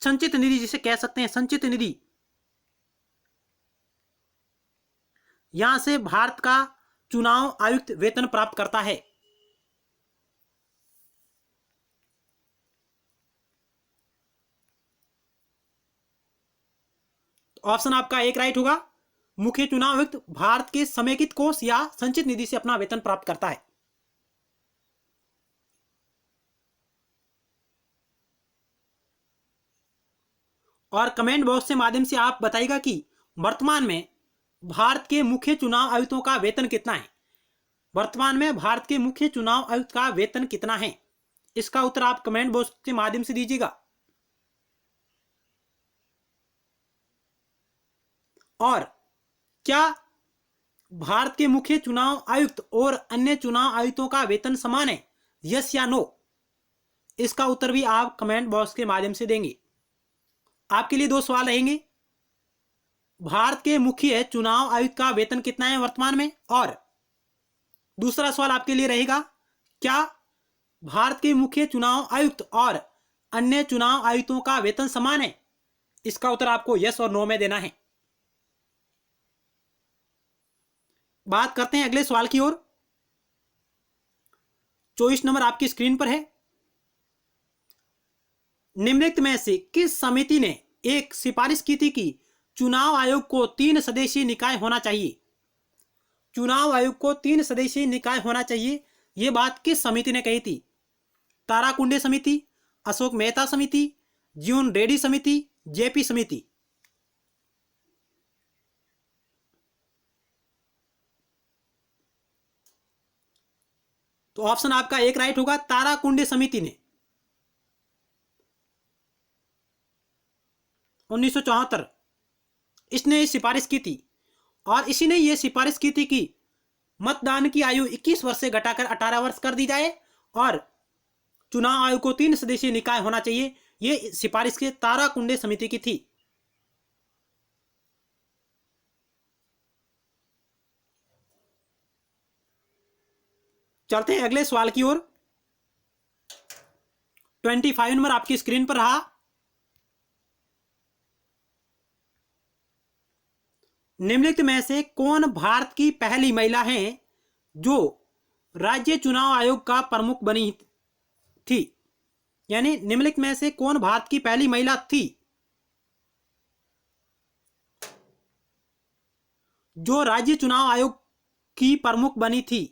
संचित निधि जिसे कह सकते हैं, संचित निधि। यहां से भारत का चुनाव आयुक्त वेतन प्राप्त करता है। ऑप्शन आपका 1 राइट होगा, मुख्य चुनाव आयुक्त भारत के समेकित कोष या संचित निधि से अपना वेतन प्राप्त करता है। और कमेंट बॉक्स के माध्यम से आप बताइएगा कि वर्तमान में भारत के मुख्य चुनाव आयुक्तों का वेतन कितना है। वर्तमान में भारत के मुख्य चुनाव आयुक्त का वेतन कितना है, इसका उत्तर आप कमेंट बॉक्स के माध्यम से दीजिएगा। और क्या भारत के मुख्य चुनाव आयुक्त और अन्य चुनाव आयुक्तों का वेतन समान है, यस या नो, इसका उत्तर भी आप कमेंट बॉक्स के माध्यम से देंगे। आपके लिए 2 सवाल रहेंगे। भारत के मुख्य चुनाव आयुक्त का वेतन कितना है वर्तमान में, और दूसरा सवाल आपके लिए रहेगा, क्या भारत के मुख्य चुनाव आयुक्त और अन्य चुनाव आयुक्तों का वेतन समान है। इसका उत्तर आपको यस और नो में देना है। बात करते हैं अगले सवाल की ओर। 24 नंबर आपकी स्क्रीन पर है। निम्नलिखित में से किस समिति ने एक सिफारिश की थी कि चुनाव आयोग को 3 सदस्यीय निकाय होना चाहिए। चुनाव आयोग को 3 सदस्यीय निकाय होना चाहिए ये बात किस समिति ने कही थी? ताराकुंडे समिति, अशोक मेहता समिति, जीवन रेड्डी समिति, जेपी समिति। तो ऑप्शन आपका एक राइट होगा, ताराकुंडे समिति ने 1974 इसने सिफारिश की थी और इसी ने यह सिफारिश की थी कि मतदान की आयु 21 वर्ष से घटाकर 18 वर्ष कर दी जाए और चुनाव आयोग को 3 सदस्यीय निकाय होना चाहिए। यह सिफारिश के ताराकुंडे समिति की थी। चलते हैं अगले सवाल की ओर। 25 नंबर आपकी स्क्रीन पर रहा। निम्नलिखित में से कौन भारत की पहली महिला है जो राज्य चुनाव आयोग का प्रमुख बनी थी? यानी निम्नलिखित में से कौन भारत की पहली महिला थी जो राज्य चुनाव आयोग की प्रमुख बनी थी?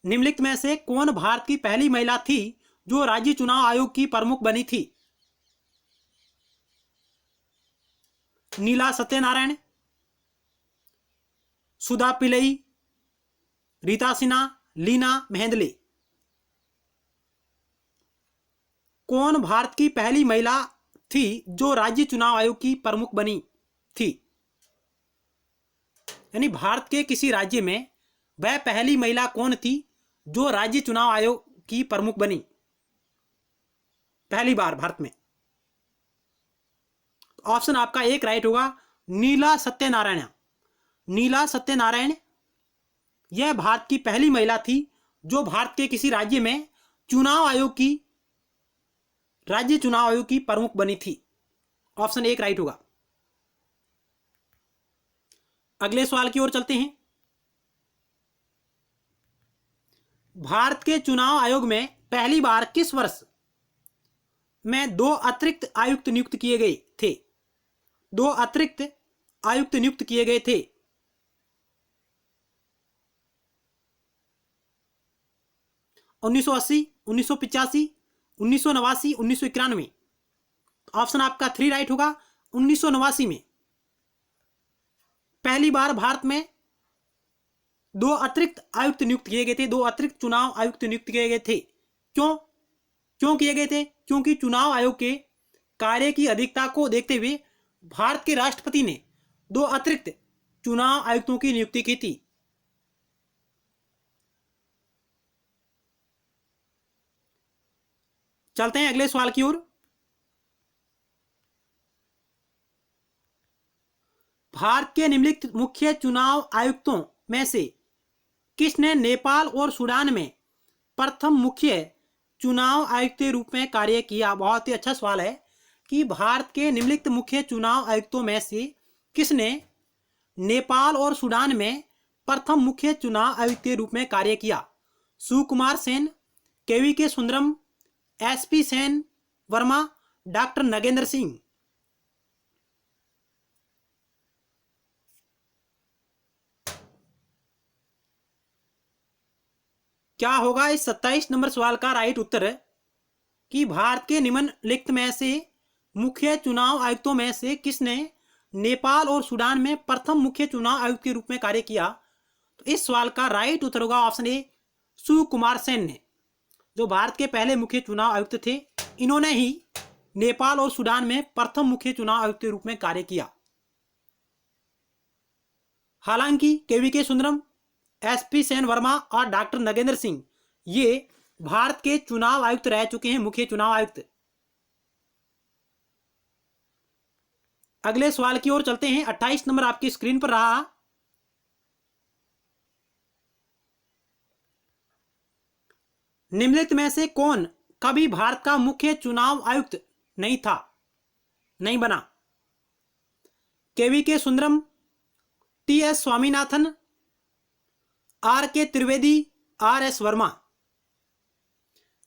निम्नलिखित में से कौन भारत की पहली महिला थी जो राज्य चुनाव आयोग की प्रमुख बनी थी? नीला सत्यनारायण, सुधा पिल्लई, रीता सिन्हा, लीना मेहेंदले। कौन भारत की पहली महिला थी जो राज्य चुनाव आयोग की प्रमुख बनी थी? यानी भारत के किसी राज्य में वह पहली महिला कौन थी जो राज्य चुनाव आयोग की प्रमुख बनी पहली बार भारत में? ऑप्शन आपका एक राइट होगा, नीला सत्यनारायण। नीला सत्यनारायण यह भारत की पहली महिला थी जो भारत के किसी राज्य में चुनाव आयोग की राज्य चुनाव आयोग की प्रमुख बनी थी। ऑप्शन एक राइट होगा। अगले सवाल की ओर चलते हैं। भारत के चुनाव आयोग में पहली बार किस वर्ष में 2 अतिरिक्त आयुक्त नियुक्त किए गए थे? 2 अतिरिक्त आयुक्त नियुक्त किए गए थे। उन्नीस सौ 1985, 1989, 1991। ऑप्शन आपका 3 राइट होगा। 1989 में पहली बार भारत में 2 अतिरिक्त आयुक्त नियुक्त किए गए थे। 2 अतिरिक्त चुनाव आयुक्त नियुक्त किए गए थे। क्यों किए गए थे? क्योंकि चुनाव आयोग के कार्य की अधिकता को देखते हुए भारत के राष्ट्रपति ने 2 अतिरिक्त चुनाव आयुक्तों की नियुक्ति की थी। चलते हैं अगले सवाल की ओर। भारत के निम्नलिखित मुख्य चुनाव आयुक्तों में से किसने नेपाल और सूडान में प्रथम मुख्य चुनाव आयुक्त के रूप में कार्य किया? बहुत ही अच्छा सवाल है कि भारत के निम्नलिखित मुख्य चुनाव आयुक्तों में से किसने नेपाल और सूडान में प्रथम मुख्य चुनाव आयुक्त के रूप में कार्य किया? Sukumar Sen, KVK Sundaram, SP Sen Verma, doctor Nagendra Singh. क्या होगा इस 27 नंबर सवाल का राइट उत्तर? कि भारत के निम्नलिखित में से मुख्य चुनाव आयुक्तों में से किसने नेपाल और सूडान में प्रथम मुख्य चुनाव आयुक्त के रूप में कार्य किया? तो इस सवाल का राइट उत्तर होगा ऑप्शन ए, सुकुमार सेन ने, जो भारत के पहले मुख्य चुनाव आयुक्त थे। इन्होंने ही नेपाल और सूडान में प्रथम मुख्य चुनाव आयुक्त के रूप में कार्य किया। हालांकि केवीके सुंदरम, एसपी सेन वर्मा और डॉक्टर नगेंद्र सिंह ये भारत के चुनाव आयुक्त रह चुके हैं, मुख्य चुनाव आयुक्त। अगले सवाल की ओर चलते हैं। 28 नंबर आपकी स्क्रीन पर रहा। निम्नलिखित में से कौन कभी भारत का मुख्य चुनाव आयुक्त नहीं बना? K V K Sundaram, T S Swaminathan, R K. Trivedi, R S. Verma.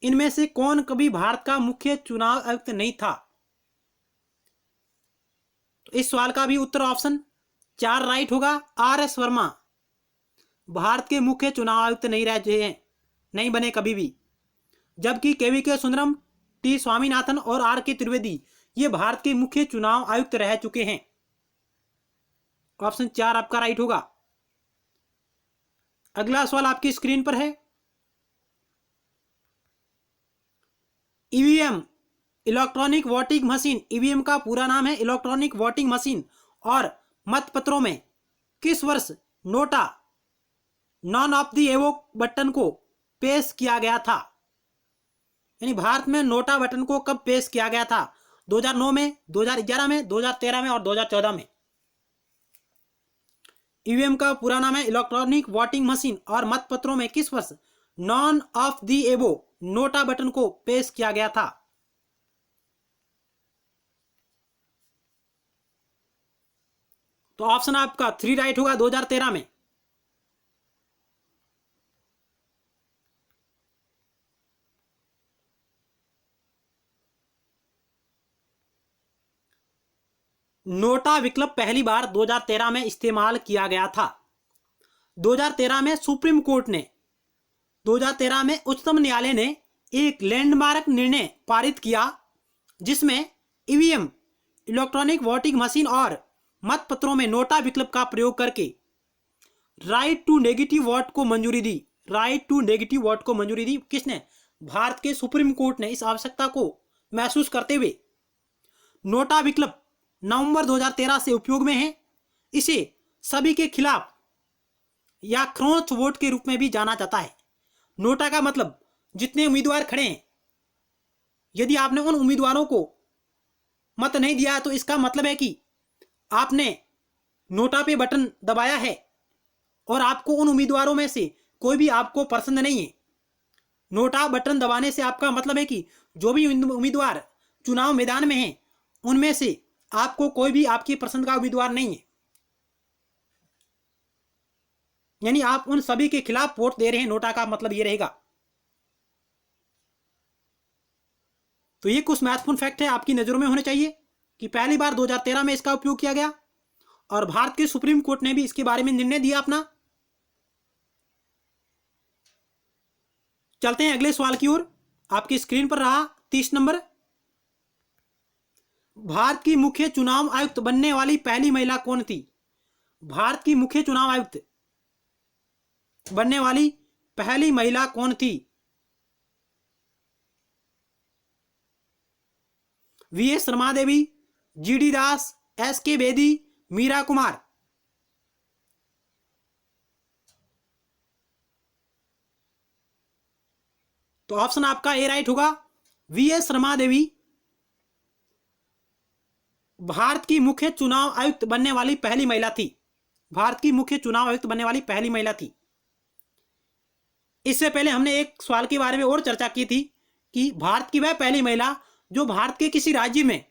इनमें से कौन कभी भारत का मुख्य चुनाव आयुक्त नहीं था? तो इस सवाल का भी उत्तर ऑप्शन 4 राइट होगा। RS वर्मा भारत के मुख्य चुनाव आयुक्त नहीं रहे हैं, नहीं बने कभी भी। जबकि KVK सुंदरम, T स्वामीनाथन और RK त्रिवेदी ये भारत के मुख्य चुनाव आयुक्त रह चुके हैं। ऑप्शन 4 आपका राइट होगा। अगला सवाल आपकी स्क्रीन पर है। EVM electronic voting machine, EVM का पूरा नाम है इलेक्ट्रॉनिक वोटिंग मशीन, और मतपत्रों में किस वर्ष NOTA none of the evoke button को पेश किया गया था? यानी भारत में नोटा बटन को कब पेश किया गया था? 2009 में, 2011 में, 2013 में और 2014 में। ईवीएम का पूरा नाम है इलेक्ट्रॉनिक वोटिंग मशीन, और मतपत्रों में किस वर्ष नॉन ऑफ द एबो नोटा बटन को पेश किया गया था? तो ऑप्शन आपका 3 राइट होगा, 2013 में। नोटा विकल्प पहली बार 2013 में इस्तेमाल किया गया था। 2013 में सुप्रीम कोर्ट ने 2013 में उच्चतम न्यायालय ने एक लैंडमार्क निर्णय पारित किया, जिसमें ईवीएम इलेक्ट्रॉनिक वोटिंग मशीन और मतपत्रों में नोटा विकल्प का प्रयोग करके राइट टू नेगेटिव वोट को मंजूरी दी। राइट टू नेगेटिव वोट को मंजूरी दी किसने? भारत के सुप्रीम कोर्ट ने। इस आवश्यकता को महसूस करते हुए नोटा विकल्प नवंबर 2013 से उपयोग में है। इसे सभी के खिलाफ या क्रॉस वोट के रूप में भी जाना जाता है। नोटा का मतलब जितने उम्मीदवार खड़े हैं, यदि आपने उन उम्मीदवारों को मत नहीं दिया तो इसका मतलब है कि आपने नोटा पे बटन दबाया है और आपको उन उम्मीदवारों में से कोई भी आपको पसंद नहीं है। नोटा बटन दबाने से आपका मतलब है कि जो भी उम्मीदवार चुनाव मैदान में हैं, उनमें से आपको कोई भी आपकी पसंद का उम्मीदवार नहीं है, यानी आप उन सभी के खिलाफ वोट दे रहे हैं। नोटा का मतलब यह रहेगा। तो ये कुछ महत्वपूर्ण फैक्ट है, आपकी नजरों में होने चाहिए कि पहली बार 2013 में इसका उपयोग किया गया और भारत के सुप्रीम कोर्ट ने भी इसके बारे में निर्णय दिया अपना। चलते हैं अगले सवाल की ओर। आपकी स्क्रीन पर रहा 30 नंबर। भारत की मुख्य चुनाव आयुक्त बनने वाली पहली महिला कौन थी? भारत की मुख्य चुनाव आयुक्त बनने वाली पहली महिला कौन थी? VS रमा देवी, GD दास, SK बेदी, मीरा कुमार। तो ऑप्शन आपका ए राइट होगा। VS रमा देवी भारत की मुख्य चुनाव आयुक्त बनने वाली पहली महिला थी। भारत की मुख्य चुनाव आयुक्त बनने वाली पहली महिला थी। इससे पहले हमने एक सवाल के बारे में और चर्चा की थी कि भारत की वह पहली महिला जो भारत के किसी राज्य में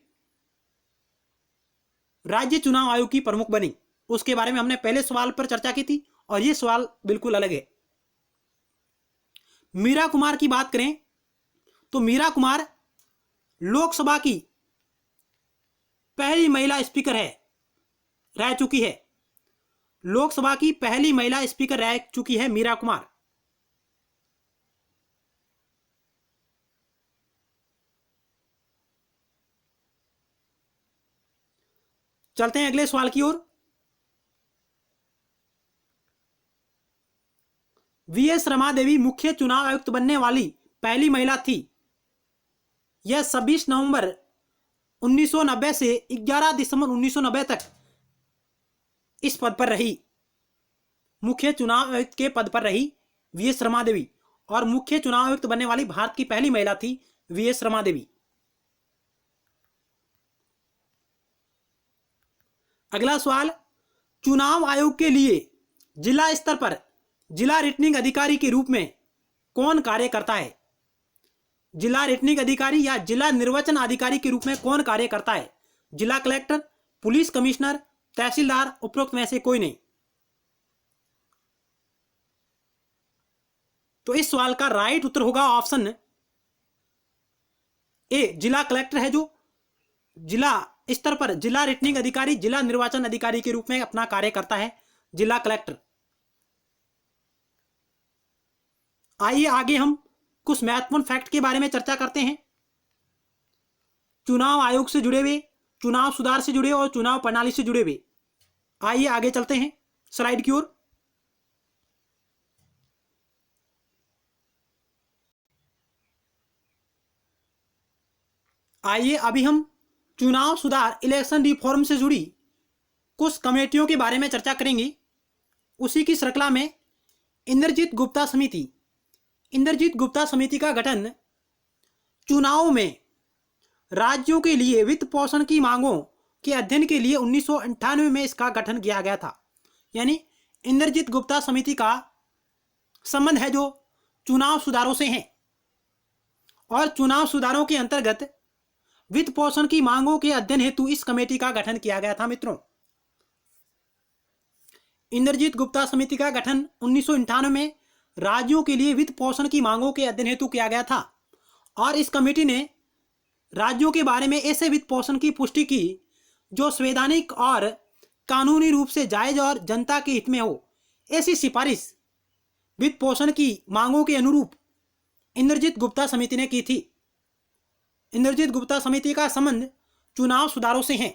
राज्य चुनाव आयोग की प्रमुख बनी। उसके बारे में हमने पहले सवाल पर चर्चा की थी और यह सवाल बिल्कुल अलग है। मीरा कुमार की बात करें तो मीरा कुमार लोकसभा की पहली महिला स्पीकर रह चुकी है। लोकसभा की पहली महिला स्पीकर रह चुकी है मीरा कुमार। चलते हैं अगले सवाल की ओर। VS रमा देवी मुख्य चुनाव आयुक्त बनने वाली पहली महिला थी। यह 26 नवंबर 1990 से 11 दिसंबर 1990 तक इस पद पर रही। मुख्य चुनाव आयुक्त के पद पर रही VS रमा देवी, और मुख्य चुनाव आयुक्त बनने वाली भारत की पहली महिला थी VS रमा देवी। अगला सवाल, चुनाव आयोग के लिए जिला स्तर पर जिला रिटर्निंग अधिकारी के रूप में कौन कार्य करता है? जिला रिटर्निंग अधिकारी या जिला निर्वाचन अधिकारी के रूप में कौन कार्य करता है? जिला कलेक्टर, पुलिस कमिश्नर, तहसीलदार, उपरोक्त में से कोई नहीं। तो इस सवाल का राइट उत्तर होगा ऑप्शन ए, जिला कलेक्टर है जो जिला स्तर पर जिला रिटर्निंग अधिकारी, जिला निर्वाचन अधिकारी के रूप में अपना कार्य करता है जिला कलेक्टर। आइए आगे हम कुछ महत्वपूर्ण फैक्ट के बारे में चर्चा करते हैं। चुनाव आयोग से जुड़े हुए, चुनाव सुधार से जुड़े और चुनाव प्रणाली से जुड़े हुए। आइए आगे चलते हैं स्लाइड की ओर। आइए अभी हम चुनाव सुधार इलेक्शन रिफॉर्म से जुड़ी कुछ कमेटियों के बारे में चर्चा करेंगे। उसी की श्रृंखला में इंद्रजीत गुप्ता समिति, इंद्रजीत गुप्ता समिति का गठन चुनाव में राज्यों के लिए वित्त पोषण की मांगों के अध्ययन के लिए 1998 में इसका गठन किया गया था। यानी इंद्रजीत गुप्ता समिति का संबंध है जो चुनाव सुधारों से है और चुनाव सुधारों के अंतर्गत वित्त पोषण की मांगों के अध्ययन हेतु इस कमेटी का गठन किया गया था। मित्रों, इंद्रजीत गुप्ता समिति का गठन 1998 में राज्यों के लिए वित्त पोषण की मांगों के अध्ययन हेतु किया गया था और इस कमेटी ने राज्यों के बारे में ऐसे वित्त पोषण की पुष्टि की जो संवैधानिक और कानूनी रूप से जायज और जनता के हित में हो। ऐसी सिफारिश वित्त पोषण की मांगों के अनुरूप इंद्रजीत गुप्ता समिति ने की थी। इंद्रजीत गुप्ता समिति का संबंध चुनाव सुधारों से है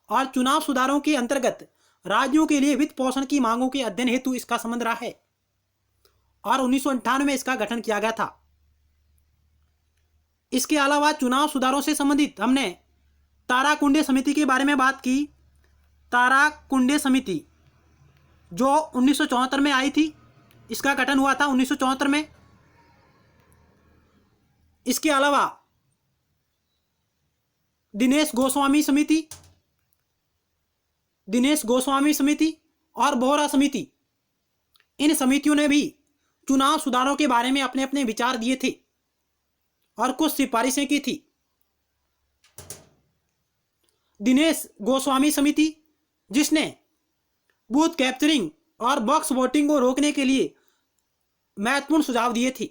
और चुनाव सुधारों के अंतर्गत राज्यों के लिए वित्त पोषण की मांगों के अध्ययन हेतु इसका संबंध रहा है और 1998 में इसका गठन किया गया था। इसके अलावा चुनाव सुधारों से संबंधित हमने ताराकुंडे समिति के बारे में बात की। ताराकुंडे समिति जो 1974 में आई थी, इसका गठन हुआ था 1974 में। इसके अलावा दिनेश गोस्वामी समिति और बोहरा समिति, इन समितियों ने भी चुनाव सुधारों के बारे में अपने अपने विचार दिए थे और कुछ सिफारिशें की थी। दिनेश गोस्वामी समिति जिसने बूथ कैप्चरिंग और बॉक्स वोटिंग को रोकने के लिए महत्वपूर्ण सुझाव दिए थे।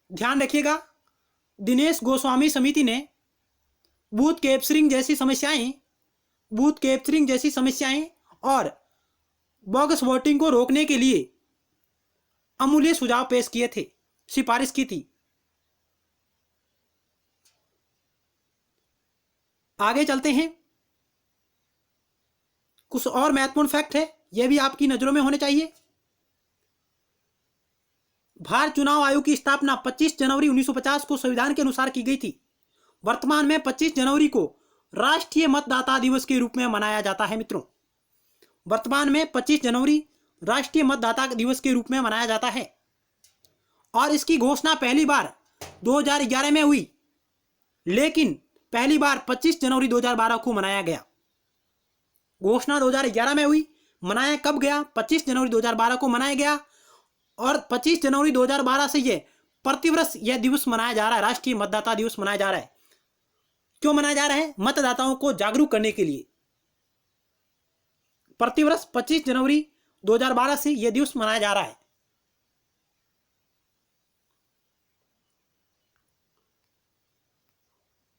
ध्यान रखिएगा, दिनेश गोस्वामी समिति ने बूथ कैप्चरिंग जैसी समस्याएं और बॉक्स वोटिंग को रोकने के लिए अमूल्य सुझाव पेश किए थे, सिफारिश की थी। आगे चलते हैं। कुछ और महत्वपूर्ण फैक्ट है, यह भी आपकी नजरों में होने चाहिए। भारत चुनाव आयोग की स्थापना 25 जनवरी 1950 को संविधान के अनुसार की गई थी। वर्तमान में 25 जनवरी को राष्ट्रीय मतदाता दिवस के रूप में मनाया जाता है। मित्रों, वर्तमान में 25 जनवरी राष्ट्रीय मतदाता दिवस के रूप में मनाया जाता है और इसकी घोषणा पहली बार 2011 में हुई, लेकिन पहली बार 25 जनवरी 2012 को मनाया गया। घोषणा 2011 में हुई, मनाया कब गया? 25 जनवरी 2012 को मनाया गया और 25 जनवरी 2012 से यह प्रतिवर्ष यह दिवस मनाया जा रहा है, राष्ट्रीय मतदाता दिवस मनाया जा रहा है। क्यों मनाया जा रहा है? मतदाताओं को जागरूक करने के लिए। प्रतिवर्ष 25 जनवरी 2012 से यह दिवस मनाया जा रहा है।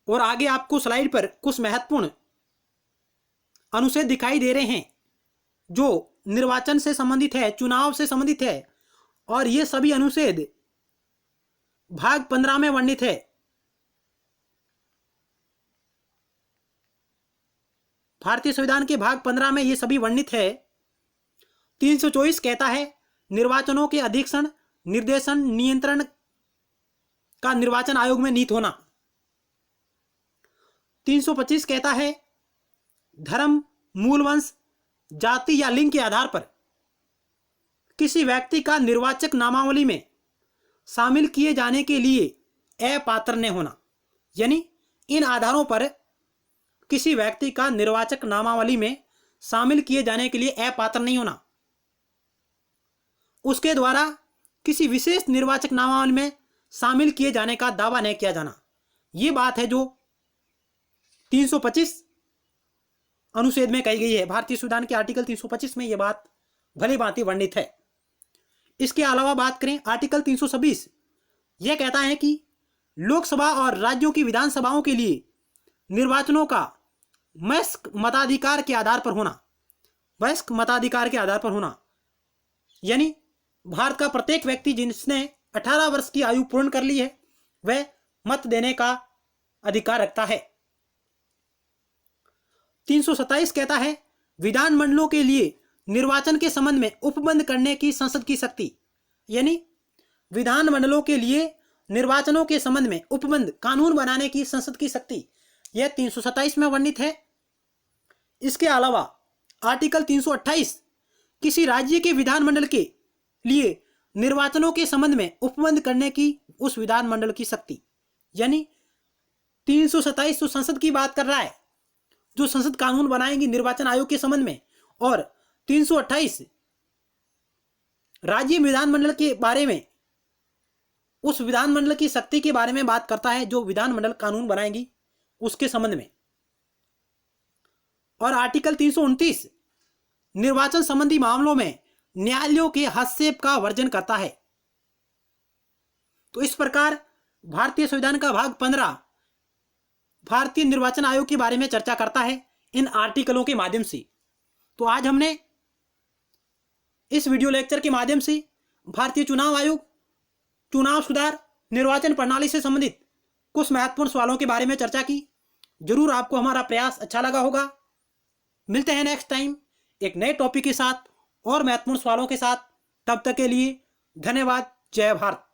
और आगे आपको स्लाइड पर कुछ महत्वपूर्ण अनुच्छेद दिखाई दे रहे हैं जो निर्वाचन से संबंधित है, चुनाव से संबंधित है और ये सभी अनुच्छेद भाग 15 में वर्णित है। भारतीय संविधान के भाग 15 में ये सभी वर्णित है। 324 कहता है निर्वाचनों के अधीक्षण, निर्देशन, नियंत्रण का निर्वाचन आयोग में निहित होना। 325 कहता है धर्म, मूल वंश, जाति या लिंग के आधार पर किसी व्यक्ति का निर्वाचक नामावली में शामिल किए जाने के लिए अपात्र न होना। यानी इन आधारों पर किसी व्यक्ति का निर्वाचक नामावली में शामिल किए जाने के लिए अपात्र नहीं होना, उसके द्वारा किसी विशेष निर्वाचक नामावली में शामिल किए जाने का दावा नहीं किया जाना। ये बात है जो 325 अनुच्छेद में कही गई है। भारतीय संविधान के आर्टिकल 325 में यह बात भली भांति वर्णित है। इसके अलावा बात करें आर्टिकल 326, यह कहता है कि लोकसभा और राज्यों की विधानसभाओं के लिए निर्वाचनों का वयस्क मताधिकार के आधार पर होना, वयस्क मताधिकार के आधार पर होना, यानी भारत का प्रत्येक व्यक्ति जिसने 18 वर्ष की आयु पूर्ण कर ली है वह मत देने का अधिकार रखता है। 327 कहता है विधानमंडलों के लिए निर्वाचन के संबंध में उपबंध करने की संसद की शक्ति, यानी विधानमंडलों के लिए निर्वाचनों के संबंध में उपबंध कानून बनाने की संसद की शक्ति, यह 327 में वर्णित है। इसके अलावा आर्टिकल 328 किसी राज्य के विधानमंडल के लिए निर्वाचनों के संबंध में उपबंध करने की उस विधानमंडल की शक्ति, यानी 327 तो संसद की बात कर रहा है, जो संसद कानून बनाएंगी निर्वाचन आयोग के संबंध में, और 328 राज्य विधानमंडल के बारे में, उस विधानमंडल की शक्ति के बारे में बात करता है जो विधानमंडल कानून बनाएंगी उसके संबंध में। और आर्टिकल 329 निर्वाचन संबंधी मामलों में न्यायालयों के हस्तक्षेप का वर्जन करता है। तो इस प्रकार भारतीय संविधान का भाग 15 भारतीय निर्वाचन आयोग के बारे में चर्चा करता है इन आर्टिकलों के माध्यम से। तो आज हमने इस वीडियो लेक्चर के माध्यम से भारतीय चुनाव आयोग, चुनाव सुधार, निर्वाचन प्रणाली से संबंधित कुछ महत्वपूर्ण सवालों के बारे में चर्चा की। जरूर आपको हमारा प्रयास अच्छा लगा होगा। मिलते हैं नेक्स्ट टाइम एक नए टॉपिक के साथ और महत्वपूर्ण सवालों के साथ। तब तक के लिए धन्यवाद। जय भारत।